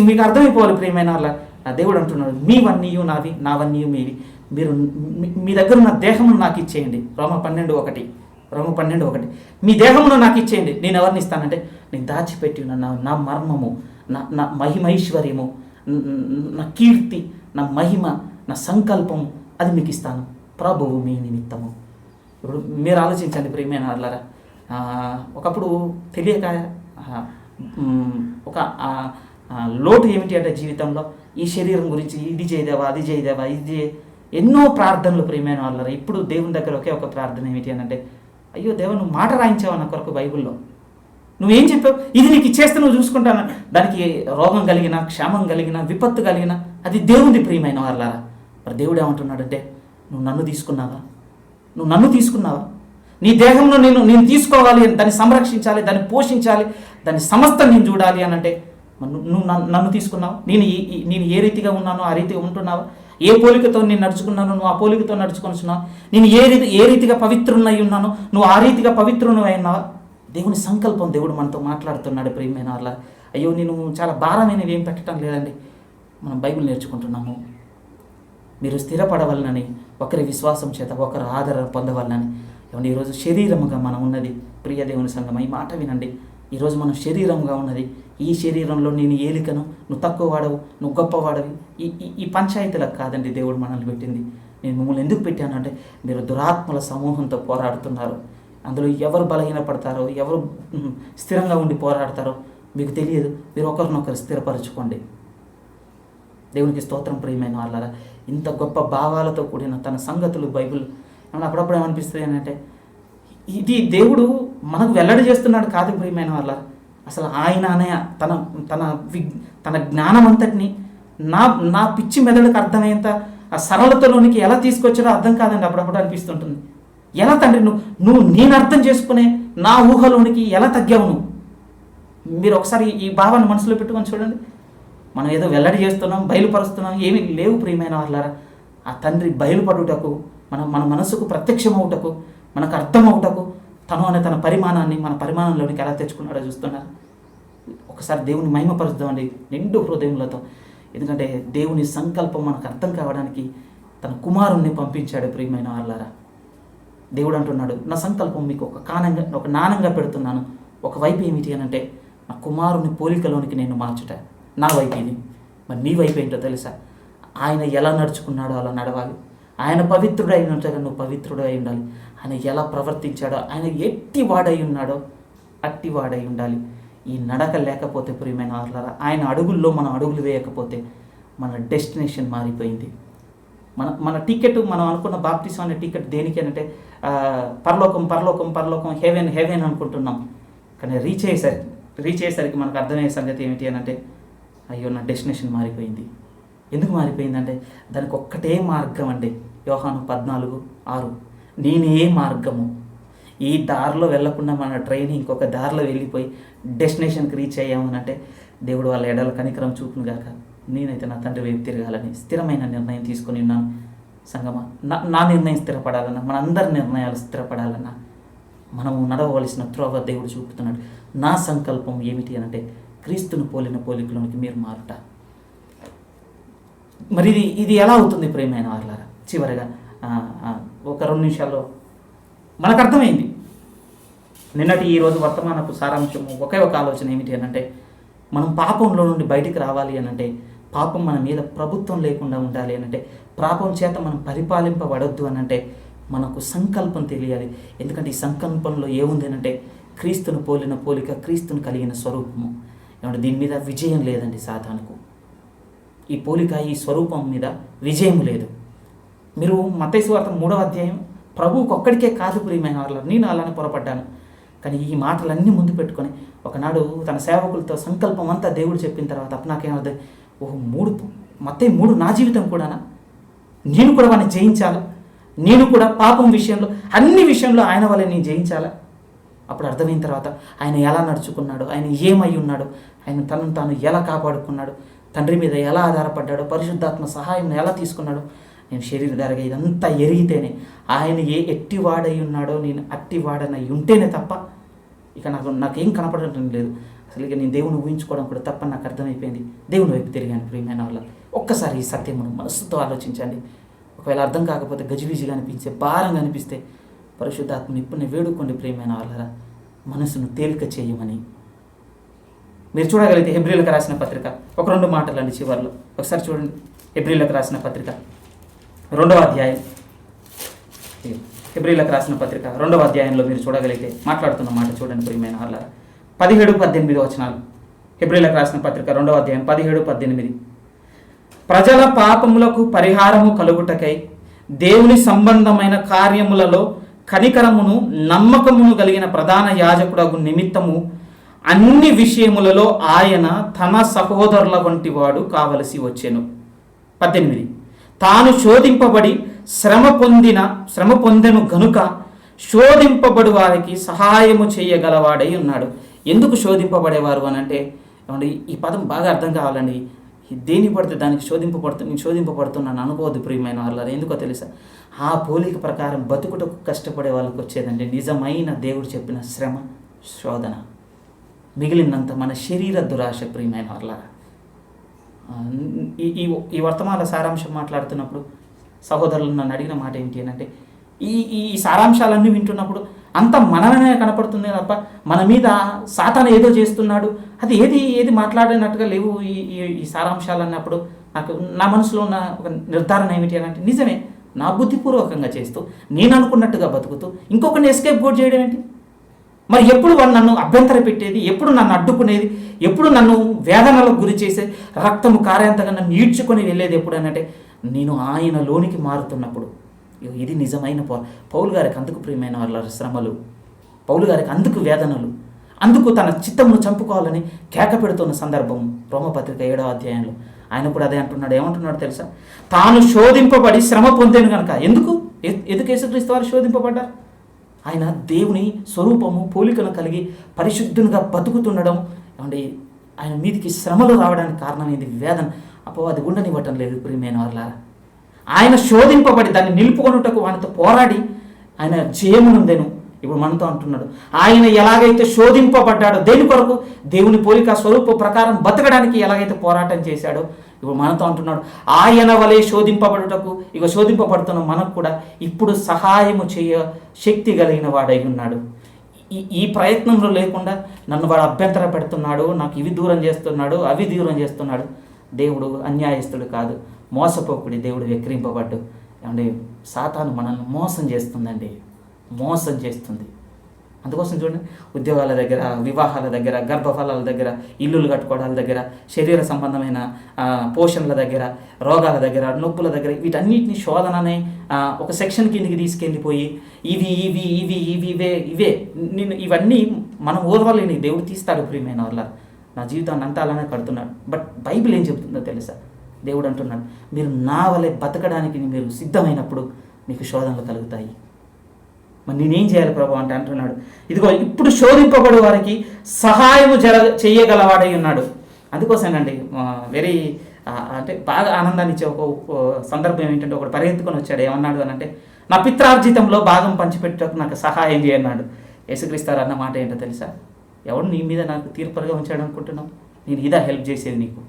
మీకు అర్థమైపోవాలి ప్రియమైన వాళ్ళ. దేవుడు అంటున్నాడు, మీవన్నీయు నావి, నావన్నీయు మీవి. మీరు మీ దగ్గర ఉన్న దేహమును నాకు ఇచ్చేయండి. రోమ 12:1 మీ దేహమును నాకు ఇచ్చేయండి. నేను ఎవరిని ఇస్తానంటే నేను దాచిపెట్టి ఉన్న నా మర్మము, నా మహిమైశ్వర్యము, నా కీర్తి, నా మహిమ, నా సంకల్పము అది మీకు ఇస్తాను. ప్రభువు మీ నిమిత్తము. ఇప్పుడు మీరు ఆలోచించండి ప్రియమైన వాళ్ళారా. ఒకప్పుడు తెలియక ఒక లోటు ఏమిటి అంటే జీవితంలో ఈ శరీరం గురించి ఇది చేయదేవా, అది చేయదేవా, ఇది ఎన్నో ప్రార్థనలు ప్రియమైన వాళ్ళారా. ఇప్పుడు దేవుని దగ్గర ఒకే ఒక ప్రార్థన ఏమిటి అని అంటే, అయ్యో దేవ నువ్వు మాట రాయించావు నా కొరకు బైబిల్లో. నువ్వేం చెప్పావు? ఇది నీకు ఇచ్చేస్తే నువ్వు చూసుకుంటాను. దానికి రోగం కలిగిన, క్షేమం కలిగిన, విపత్తు కలిగిన అది దేవుడి ప్రియమైన వాళ్ళారా. మరి దేవుడు ఏమంటున్నాడంటే, నువ్వు నన్ను తీసుకున్నావా? నీ దేహంలో నేను తీసుకోవాలి, దాన్ని సంరక్షించాలి, దాన్ని పోషించాలి, దాన్ని సమస్తం నేను చూడాలి అని అంటే నువ్వు నన్ను తీసుకున్నావు. నేను ఏ రీతిగా ఉన్నానో ఆ రీతిగా ఉంటున్నావా? ఏ పోలికతో నేను నడుచుకున్నానో నువ్వు ఆ పోలికతో నడుచుకొనిచున్నావు. నేను ఏ రీతిగా పవిత్రునై ఉన్నానో నువ్వు ఆ రీతిగా పవిత్రునై ఉన్నావా? దేవుని సంకల్పం. దేవుడు మనతో మాట్లాడుతున్నాడు ప్రియమైన వాళ్ళ. అయ్యో నేను చాలా భారమైనవి ఏం పెట్టడం లేదండి. మనం బైబిల్ నేర్చుకుంటున్నాము. మీరు స్థిరపడవలనని, ఒకరి విశ్వాసం చేత ఒకరు ఆదరణ పొందవలనని. ఏమంటే ఈరోజు శరీరముగా మనం ఉన్నది ప్రియ దేవుని సంగమ. ఈ మాట వినండి. ఈరోజు మనం శరీరంగా ఉన్నది. ఈ శరీరంలో నేను ఏలికను, నువ్వు తక్కువ వాడవు, నువ్వు గొప్పవాడవి, ఈ పంచాయతీలకు కాదండి దేవుడు మనల్ని పెట్టింది. నేను మిమ్మల్ని ఎందుకు పెట్టానంటే మీరు దురాత్మల సమూహంతో పోరాడుతున్నారు. అందులో ఎవరు బలహీనపడతారో, ఎవరు స్థిరంగా ఉండి పోరాడతారో మీకు తెలియదు. మీరు ఒకరినొకరు స్థిరపరచుకోండి. దేవునికి స్తోత్రం ప్రియమైన వాళ్ళారా. ఇంత గొప్ప భావాలతో కూడిన తన సంగతులు బైబిల్ ఏమన్నా అప్పుడప్పుడు ఏమనిపిస్తుంది అని అంటే, ఇది దేవుడు మనకు వెల్లడి చేస్తున్నాడు కాదు ప్రియమైన వాళ్ళ. అసలు ఆయన అనే తన జ్ఞానం అంతటిని నా పిచ్చి మెదడుకు అర్థమయ్యేంత ఆ సరళతలోనికి ఎలా తీసుకొచ్చాడో అర్థం కాదండి. అప్పుడప్పుడు అనిపిస్తుంటుంది. ఎలా తండ్రి నేను అర్థం చేసుకునే నా ఊహలోనికి ఎలా తగ్గావు నువ్వు? మీరు ఒకసారి ఈ భావాన్ని మనసులో పెట్టుకొని చూడండి. మనం ఏదో వెల్లడి చేస్తున్నాం, బయలుపరుస్తున్నాం, ఏమీ లేవు ప్రియమైన వాళ్ళారా. ఆ తండ్రి బయలుపడుటకు, మన మనసుకు ప్రత్యక్షమవుటకు, మనకు అర్థమవుటకు తను అనే తన పరిమాణాన్ని మన పరిమాణంలోనికి ఎలా తెచ్చుకున్నాడో చూస్తున్నారు. ఒకసారి దేవుని మహిమపరుద్దామండి నిండు హృదయములతో. ఎందుకంటే దేవుని సంకల్పం మనకు అర్థం కావడానికి తన కుమారుణ్ణి పంపించాడు ప్రియమైన వాళ్ళారా. దేవుడు అంటున్నాడు, నా సంకల్పం మీకు ఒక నాణంగా పెడుతున్నాను. ఒకవైపు ఏమిటి అని అంటే నా కుమారుని పోలికలోనికి నేను మార్చుట. నా వైపు ఇది. మరి నీ వైపు ఏంటో తెలుసా? ఆయన ఎలా నడుచుకున్నాడో అలా నడవాలి. ఆయన పవిత్రుడు అయి ఉంటాడు, నువ్వు పవిత్రుడు అయి ఉండాలి. ఆయన ఎలా ప్రవర్తించాడో, ఆయన ఎట్టి వాడై ఉన్నాడో అట్టి వాడై ఉండాలి. ఈ నడక లేకపోతే ప్రియమైన వారలారా, ఆయన అడుగుల్లో మనం అడుగులు వేయకపోతే మన డెస్టినేషన్ మారిపోయింది. మన టికెట్, మనం అనుకున్న బాప్టిజం అనే టికెట్ దేనికి అంటే పరలోకం పరలోకం పరలోకం, హెవెన్ హెవెన్ అనుకుంటున్నాం. కానీ రీచ్ అయ్యేసరికి మనకు అర్థమయ్యే సంగతి ఏమిటి అని అంటే, అయ్యో నా డెస్టినేషన్ మారిపోయింది. ఎందుకు మారిపోయిందంటే దానికి ఒక్కటే మార్గం అండి. యోహాను 14:6, నేనే మార్గము. ఈ దారిలో వెళ్లకుండా మన ట్రైన్ ఇంకొక దారిలో వెళ్ళిపోయి డెస్టినేషన్కి రీచ్ అయ్యామనంటే దేవుడు వాళ్ళ ఎడల కనికరం చూపును గాక. నేనైతే నా తండ్రి వైపు తిరగాలని స్థిరమైన నిర్ణయం తీసుకొని ఉన్నాను. సంగమా, నా నిర్ణయం స్థిరపడాలన్నా, మన అందరి నిర్ణయాలు స్థిరపడాలన్నా మనము నడవవలసిన త్రోవ దేవుడు చూపుతున్నాడు. నా సంకల్పం ఏమిటి అనంటే క్రీస్తును పోలిన పోలికలోనికి మీరు మారుట. మరి ఇది ఎలా అవుతుంది ప్రియమైన వారలారా? చివరిగా ఒక 2 నిమిషాల్లో మనకు అర్థమైంది. నిన్నటి ఈరోజు వర్తమానపు సారాంశము ఒకే ఒక ఆలోచన ఏమిటి అనంటే, మనం పాపంలో నుండి బయటికి రావాలి అనంటే, పాపం మన మీద ప్రభుత్వం లేకుండా ఉండాలి అనంటే, పాపం చేత మనం పరిపాలింపబడొద్దు అనంటే మనకు సంకల్పం తెలియాలి. ఎందుకంటే ఈ సంకల్పంలో ఏముంది అనంటే క్రీస్తును పోలిన పోలిక, క్రీస్తును కలిగిన స్వరూపము. ఏమంటే దీని మీద విజయం లేదండి సాతానుకు. ఈ పోలిక, ఈ స్వరూపం మీద విజయం లేదు. మీరు మత్తయి సువార్త 3వ అధ్యాయం, ప్రభువుకు ఒక్కడికే కాదు ప్రియమైన వారు, నేను అలానే పొరపడ్డాను. కానీ ఈ మాటలన్నీ ముందు పెట్టుకొని ఒకనాడు తన సేవకులతో సంకల్పం అంతా దేవుడు చెప్పిన తర్వాత అప్పుడు నాకేమవుతుంది, మత్తయి 3 నా జీవితం కూడానా? నేను కూడా వాడిని జయించాలా? నేను కూడా పాపం విషయంలో, అన్ని విషయంలో ఆయన వల్ల నేను జయించాలా? అప్పుడు అర్థమైన తర్వాత ఆయన ఎలా నడుచుకున్నాడు, ఆయన ఏమై ఉన్నాడు, ఆయన తనను తాను ఎలా కాపాడుకున్నాడు, తండ్రి మీద ఎలా ఆధారపడ్డాడో, పరిశుద్ధాత్మ సహాయం ఎలా తీసుకున్నాడో, నేను శరీరధారిగా ఇదంతా ఎరిగితేనే, ఆయన ఎట్టివాడై ఉన్నాడో నేను అట్టివాడనై ఉంటేనే తప్ప ఇక నాకేం కనపడటం లేదు. అసలు ఇక నేను దేవుని ఊహించుకోవడం కూడా తప్పని నాకు అర్థమైపోయింది. దేవుని వైపు తిరిగాను ప్రియమైన వాళ్ళ. ఒక్కసారి ఈ సత్యమును మనస్సుతో ఆలోచించండి. ఒకవేళ అర్థం కాకపోతే గజిబిజిగా అనిపించే, భారంగా అనిపిస్తే పరిశుద్ధాత్మని ఇప్పుడు వేడుకోండి ప్రియమైన వాళ్ళరా, మనసును తేలిక చేయమని. మీరు చూడగలిగితే హెబ్రీలకు రాసిన పత్రిక ఒక 2 మాటలండి చివరిలో ఒకసారి చూడండి. హెబ్రీలకు రాసిన పత్రిక 2వ అధ్యాయం, హెబ్రీలకు రాసిన పత్రిక 2వ అధ్యాయంలో మీరు చూడగలిగితే మాట్లాడుతున్న మాట చూడండి ప్రియమైన వాళ్ళరా. 17-18 వచనాలు. హెబ్రీలకు రాసిన పత్రిక 2వ అధ్యాయం 17-18. ప్రజల పాపములకు పరిహారము కలుగుటకై దేవుని సంబంధమైన కార్యములలో కనికరమును నమ్మకమును కలిగిన ప్రధాన యాజకుడగు నిమిత్తము అన్ని విషయములలో ఆయన తన సహోదరుల వంటి వాడు కావలసి వచ్చెను. 18. తాను శోధింపబడి శ్రమ పొందెను గనుక శోధింపబడి వారికి సహాయము చేయగలవాడై ఉన్నాడు. ఎందుకు శోధింపబడేవారు అని అంటే, ఈ పదం బాగా అర్థం కావాలండి. దేని పడితే దానికి నేను శోధింపబడుతున్నాను అనుకోవద్దు ప్రియమైన వాళ్ళ. ఎందుకో తెలుసా? ఆ పోలిక ప్రకారం బతుకుటకు కష్టపడే వాళ్ళకి వచ్చేదండి నిజమైన దేవుడు చెప్పిన శ్రమ, శోధన. మిగిలినంత మన శరీర దురాశ ప్రియమైన వాళ్ళ. ఈ వర్తమాన సారాంశం మాట్లాడుతున్నప్పుడు సహోదరులు నన్ను అడిగిన మాట ఏంటి అని అంటే, ఈ సారాంశాలన్నీ వింటున్నప్పుడు అంత మనమే కనపడుతుంది తప్ప మన మీద సాతాను ఏదో చేస్తున్నాడు అది ఏది మాట్లాడినట్టుగా లేవు ఈ సారాంశాలు అన్నప్పుడు నాకు నా మనసులో ఉన్న ఒక నిర్ధారణ ఏమిటి అని అంటే, నిజమే, నా బుద్ధిపూర్వకంగా చేస్తూ నేను అనుకున్నట్టుగా బతుకుతూ ఇంకొకరిని ఎస్కేప్ కూడా చేయడం ఏంటి? మరి ఎప్పుడు వాడు నన్ను అభ్యంతర పెట్టేది, ఎప్పుడు నన్ను అడ్డుకునేది, ఎప్పుడు నన్ను వేదనలకు గురి చేసే, రక్తము కారేంతగా నన్ను ఈడ్చుకొని వెళ్ళేది ఎప్పుడు అనంటే, నేను ఆయనలోనికి మారుతున్నప్పుడు. ఇది నిజమైన పౌలు గారికి అందుకు ప్రియమైన వాళ్ళ శ్రమలు, పౌలు గారికి అందుకు వేదనలు, అందుకు తన చిత్తమును చంపుకోవాలని కేక పెడుతున్న సందర్భం రోమపత్రిక 7వ అధ్యాయంలో ఆయన కూడా అదే అంటున్నాడు. ఏమంటున్నాడు తెలుసా? తాను శోధింపబడి శ్రమ పొందాను కనుక. ఎందుకు యేసుక్రీస్తు వారు శోధింపబడ్డారు? ఆయన దేవుని స్వరూపము, పోలికను కలిగి పరిశుద్ధునిగా బతుకుతుండడం, ఆయన మీదికి శ్రమలు రావడానికి కారణమైంది వేదన. అది ఉండనివ్వటం లేదు ప్రియమైన వాళ్ళారా. ఆయన శోధింపబడి దాన్ని నిలుపుకొనుటకు వానితో పోరాడి ఆయన జయమునుందెను. ఇప్పుడు మనతో అంటున్నాడు, ఆయన ఎలాగైతే శోధింపబడ్డాడో దేని కొరకు, దేవుని పోలిక స్వరూప ప్రకారం బతకడానికి ఎలాగైతే పోరాటం చేశాడో ఇప్పుడు మనతో అంటున్నాడు, ఆయన వలె శోధింపబడుటకు శోధింపబడుతున్న మనకు కూడా ఇప్పుడు సహాయము చేయ శక్తి కలిగిన వాడై ఉన్నాడు. ఈ ప్రయత్నంలో లేకుండా నన్ను వాడు అభ్యంతర పెడుతున్నాడు, నాకు ఇవి దూరం చేస్తున్నాడు, అవి దూరం చేస్తున్నాడు. దేవుడు అన్యాయస్తుడు కాదు, మోసపోకుడి, దేవుడు వెక్కిరింపబడ్డు. ఏమంటే సాతాను మనల్ని మోసం చేస్తుందండి, మోసం చేస్తుంది. అందుకోసం చూడండి, ఉద్యోగాల దగ్గర, వివాహాల దగ్గర, గర్భఫలాల దగ్గర, ఇల్లులు కట్టుకోవడాల దగ్గర, శరీర సంబంధమైన పోషణల దగ్గర, రోగాల దగ్గర, నొప్పుల దగ్గర, వీటన్నిటిని శోధననే ఒక సెక్షన్ కిందికి తీసుకెళ్ళిపోయి ఇవే నేను ఇవన్నీ మనం ఓర్వలేని దేవుడు తీస్తాడు. ప్రియమైన వాళ్ళ, నా జీవితాన్ని అంతా అలానే కడుతున్నాడు. బట్ బైబిల్ ఏం చెబుతుందో తెలుసా? దేవుడు అంటున్నాడు, మీరు నా వలె బతకడానికి మీరు సిద్ధమైనప్పుడు మీకు శోధనలు కలుగుతాయి. మరి నేనేం చేయాలి ప్రభు అంటే అంటున్నాడు, ఇదిగో ఇప్పుడు శోధింపబడు వారికి సహాయము చేయగలవాడై ఉన్నాడు. అందుకోసమేనండి వెరీ అంటే బాగా ఆనందాన్ని ఇచ్చే ఒక సందర్భం ఏంటంటే, ఒకడు పరిగెత్తుకొని వచ్చాడు. ఏమన్నాడు అని అంటే, నా పిత్రార్జితంలో భాగం పంచిపెట్టకు నాకు సహాయం చేయన్నాడు. యేసుక్రీస్తు అన్న మాట ఏంటో తెలుసా? ఎవడు నీ మీద నాకు తీర్పరగా ఉంచాడు అనుకుంటున్నావు? నేను ఇదా హెల్ప్ చేసేది నీకు.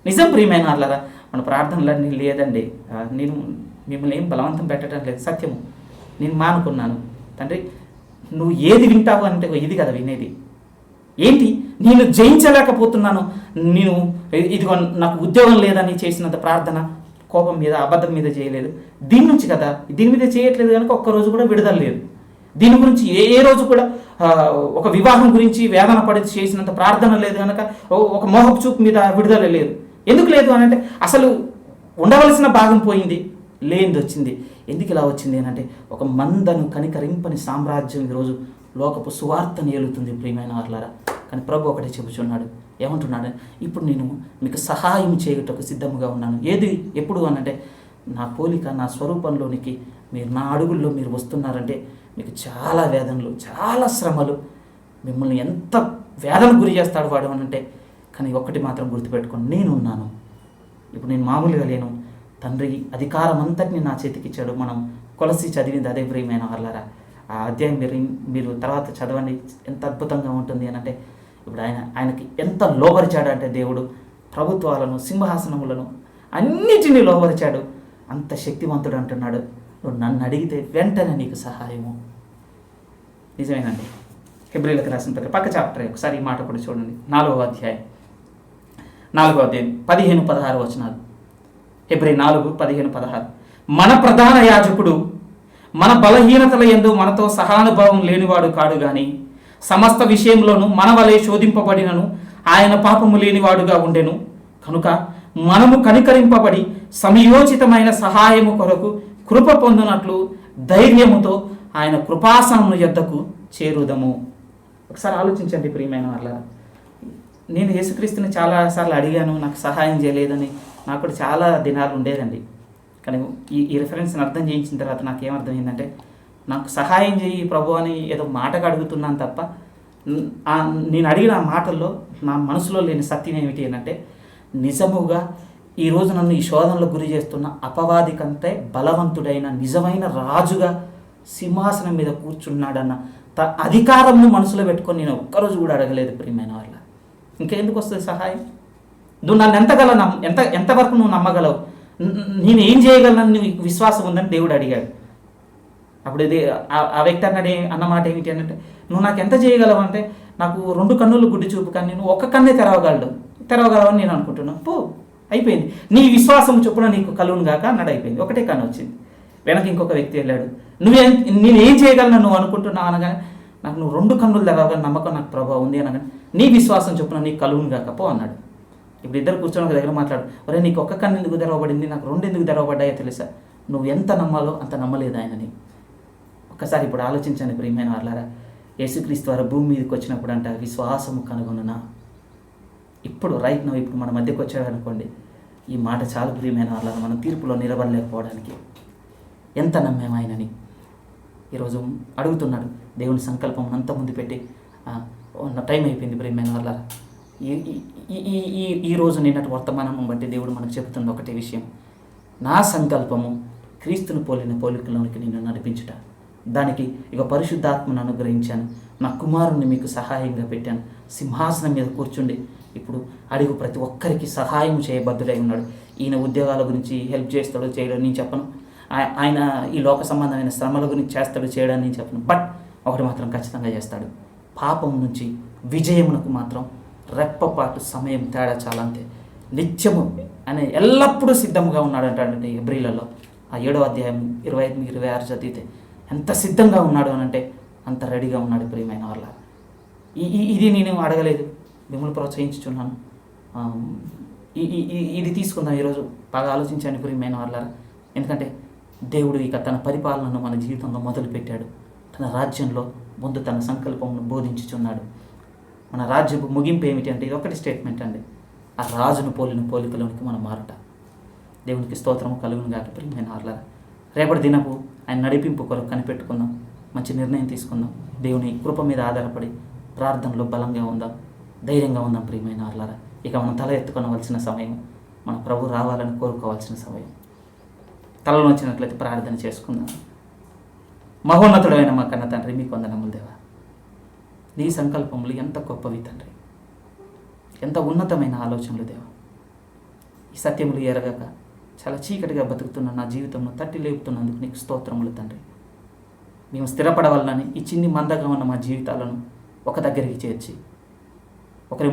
నిజం ప్రియమైన వాళ్ళరా, మన ప్రార్థనలన్నీ లేదండి. నేను మిమ్మల్ని ఏం బలవంతం పెట్టడం లేదు, సత్యము. నేను మానుకున్నాను. తండ్రి నువ్వు ఏది వింటావు అంటే ఇది కదా వినేది. ఏంటి నేను జయించలేకపోతున్నాను, నేను ఇదిగో నాకు ఉద్యోగం లేదని చేసినంత ప్రార్థన కోపం మీద, అబద్ధం మీద చేయలేదు. దీని నుంచి కదా, దీని మీద చేయట్లేదు కనుక ఒక్కరోజు కూడా విడుదల లేదు. దీని గురించి ఏ రోజు కూడా ఒక వివాహం గురించి వేదన పడి చేసినంత ప్రార్థన లేదు కనుక ఒక మోహపు చూపు మీద విడుదల లేదు. ఎందుకు లేదు అని అంటే, అసలు ఉండవలసిన భాగం పోయింది, లేనిది వచ్చింది. ఎందుకు ఇలా వచ్చింది అని అంటే, ఒక మందను కనికరింపని సామ్రాజ్యం ఈరోజు లోకపు సువార్తను ఏలుతుంది ప్రియమైన వారలారా. కానీ ప్రభు ఒకటే చెబుతున్నాడు, ఏమంటున్నాడు? ఇప్పుడు నేను మీకు సహాయం చేయుటకు సిద్ధంగా ఉన్నాను. ఏది ఎప్పుడు అనంటే, నా పోలిక, నా స్వరూపంలోనికి మీరు, నా అడుగుల్లో మీరు వస్తున్నారంటే మీకు చాలా వేదనలు, చాలా శ్రమలు, మిమ్మల్ని ఎంత వేదన గురి చేస్తాడు వాడు అనంటే, కానీ ఒక్కటి మాత్రం గుర్తుపెట్టుకోండి, నేనున్నాను. ఇప్పుడు నేను మామూలుగా లేను. తండ్రి అధికారం అంతటిని నా చేతికి ఇచ్చాడు. మనం కొలసి చదివింది అదే ప్రియమైన వాళ్ళారా. ఆ అధ్యాయం మీరు తర్వాత చదవండి, ఎంత అద్భుతంగా ఉంటుంది అని అంటే, ఇప్పుడు ఆయనకి ఎంత లోబరిచాడు అంటే దేవుడు ప్రభుత్వాలను, సింహాసనములను అన్నిటినీ లోబరిచాడు. అంత శక్తివంతుడు అంటున్నాడు, నువ్వు నన్ను అడిగితే వెంటనే నీకు సహాయము. నిజమేనండి. హెబ్రీలకు రాసిన పక్క చాప్టర్ ఒకసారి ఈ మాట కూడా చూడండి. 4వ అధ్యాయం 15-16 వచనాలు. హెబ్రీ 4:15-16. మన ప్రధాన యాజకుడు మన బలహీనతల యందు మనతో సహానుభావం లేనివాడు కాడు గాని, సమస్త విషయంలోనూ మన వలె శోధింపబడినను ఆయన పాపము లేనివాడుగా ఉండెను. కనుక మనము కనికరింపబడి సమయోచితమైన సహాయము కొరకు కృప పొందునట్లు ధైర్యముతో ఆయన కృపాసనము యొద్దకు చేరుదము. ఒకసారి ఆలోచించండి ప్రియమైన వాళ్ళారా. నేను యేసుక్రీస్తుని చాలాసార్లు అడిగాను, నాకు సహాయం చేయలేదని నాకు కూడా చాలా దినాలు ఉండేదండి. కానీ ఈ రిఫరెన్స్ని అర్థం చేయించిన తర్వాత నాకేమర్థమైందంటే, నాకు సహాయం చేయి ప్రభు అని ఏదో మాటగా అడుగుతున్నాను తప్ప, నేను అడిగిన మాటల్లో నా మనసులో లేని సత్యం ఏమిటి అంటే, నిజముగా ఈరోజు నన్ను ఈ శోధనలో గురి చేస్తున్న అపవాది కంటే బలవంతుడైన నిజమైన రాజుగా సింహాసనం మీద కూర్చున్నాడన్న అధికారంను మనసులో పెట్టుకొని నేను ఒక్కరోజు కూడా అడగలేదు ప్రియమైన వాళ్ళ. ఇంకెందుకు వస్తుంది సహాయం? నువ్వు నన్ను ఎంతవరకు నువ్వు నమ్మగలవు, నేను ఏం చేయగలను నీకు విశ్వాసం ఉందని దేవుడు అడిగాడు. అప్పుడు ఇది ఆ వ్యక్తి అన్నమాట ఏమిటి అంటే, నువ్వు నాకు ఎంత చేయగలవు అంటే, నాకు 2 కన్నులు గుడ్డి చూపు, కానీ నువ్వు ఒక్క కన్నే తెరవగలవని నేను అనుకుంటున్నాను. పో, అయిపోయింది. నీ విశ్వాసం చొప్పున నీకు కలుగును గాక అన్నాడు. అయిపోయింది. ఒకటే కన్ను వచ్చింది. వెనక ఇంకొక వ్యక్తి వెళ్ళాడు, నేను ఏం చేయగలను నువ్వు అనుకుంటున్నావు అనగానే, నాకు నువ్వు 2 కన్నులు తెరవగల నమ్మకం నాకు ప్రభావం ఉంది అనగానే, నీ విశ్వాసం చొప్పున నీకు కలుగును గాక పో అన్నాడు. ఇప్పుడు ఇద్దరు కూర్చొని ఒక దగ్గర మాట్లాడు, ఒరే నీకు ఒక్క కన్ను ఎందుకు తెరవబడింది, నాకు 2 ఎందుకు తెరవబడ్డాయో తెలుసా? నువ్వు ఎంత నమ్మాలో అంత నమ్మలేదు ఆయనని. ఒక్కసారి ఇప్పుడు ఆలోచించండి ప్రియమైన వాళ్ళారా. యేసుక్రీస్తు వారు భూమి మీదకి వచ్చినప్పుడు అంట, విశ్వాసము కనుగొనునా. ఇప్పుడు ఇప్పుడు మన మధ్యకు వచ్చాడు అనుకోండి, ఈ మాట చాలా ప్రియమైన వాళ్ళ మనం తీర్పులో నిలబడలేకపోవడానికి. ఎంత నమ్మేం ఆయనని ఈరోజు అడుగుతున్నాడు. దేవుని సంకల్పం అంత ముందు పెట్టి టైం అయిపోయింది ప్రియమైన వాళ్ళ. ఈరోజు నిన్నటి వర్తమానం బట్టి దేవుడు మనకు చెబుతున్న ఒకటే విషయం, నా సంకల్పము క్రీస్తును పోలిన పోలికలోనికి నిన్ను నడిపించుట. దానికి ఇక పరిశుద్ధాత్మను అనుగ్రహించాను, నా కుమారుణ్ణి మీకు సహాయంగా పెట్టాను, సింహాసనం మీద కూర్చుండి ఇప్పుడు అడుగు ప్రతి ఒక్కరికి సహాయం చేయబద్దుడై ఉన్నాడు. ఈయన ఉద్యోగాల గురించి హెల్ప్ చేస్తాడో చేయడో నేను చెప్పను, ఆయన ఈ లోక సంబంధమైన శ్రమల గురించి చేస్తాడో చేయడని నేను చెప్పను. బట్ ఒకటి మాత్రం ఖచ్చితంగా చేస్తాడు, పాపం నుంచి విజయమునకు మాత్రం రెప్పపాటు సమయం తేడా చాలా అంతే. నిత్యము అనే ఎల్లప్పుడూ సిద్ధంగా ఉన్నాడు అంటాడంటే హెబ్రీలలో ఆ 7వ అధ్యాయం 25-26 చదివితే ఎంత సిద్ధంగా ఉన్నాడు అని అంటే అంత రెడీగా ఉన్నాడు ప్రియమైన వాళ్ళ. ఇది నేను అడగలేదు, మిమ్మల్ని ప్రోత్సహించుచున్నాను. ఇది తీసుకుందాం ఈరోజు, బాగా ఆలోచించండి ప్రియమైన వాళ్ళ. ఎందుకంటే దేవుడు ఇక తన పరిపాలనను మన జీవితంలో మొదలుపెట్టాడు. తన రాజ్యంలో ముందు తన సంకల్పమును బోధించుచున్నాడు. మన రాజ్యపు ముగింపు ఏమిటి అంటే ఇది ఒకటి స్టేట్మెంట్ అండి, ఆ రాజును పోలిన పోలికలోనికి మనం మారట. దేవునికి స్తోత్రము కలుగును గాక ప్రియమైన వాళ్ళ. రేపటి దినపు ఆయన నడిపింపు కొరకు కనిపెట్టుకుందాం, మంచి నిర్ణయం తీసుకుందాం. దేవుని కృప మీద ఆధారపడి ప్రార్థనలో బలంగా ఉందాం, ధైర్యంగా ఉందాం ప్రియమైన వాళ్ళ. ఇక మనం తల ఎత్తుకొనవలసిన సమయం, మన ప్రభు రావాలని కోరుకోవాల్సిన సమయం. తలలో వచ్చినట్లయితే ప్రార్థన చేసుకుందాం. మహోన్నతుడైన మా కన్న తండ్రి, మీకు వందనములు దేవా. నీ సంకల్పములు ఎంత గొప్పవి తండ్రి, ఎంత ఉన్నతమైన ఆలోచనలు దేవా. ఈ సత్యములు ఎరగక చాలా చీకటిగా బతుకుతున్న నా జీవితంలో తట్టి లేపుతున్నందుకు నీకు స్తోత్రములు తండ్రి. మేము స్థిరపడవాలని ఈ చిన్ని మందగా ఉన్న మా జీవితాలను ఒక దగ్గరికి చేర్చి ఒకరి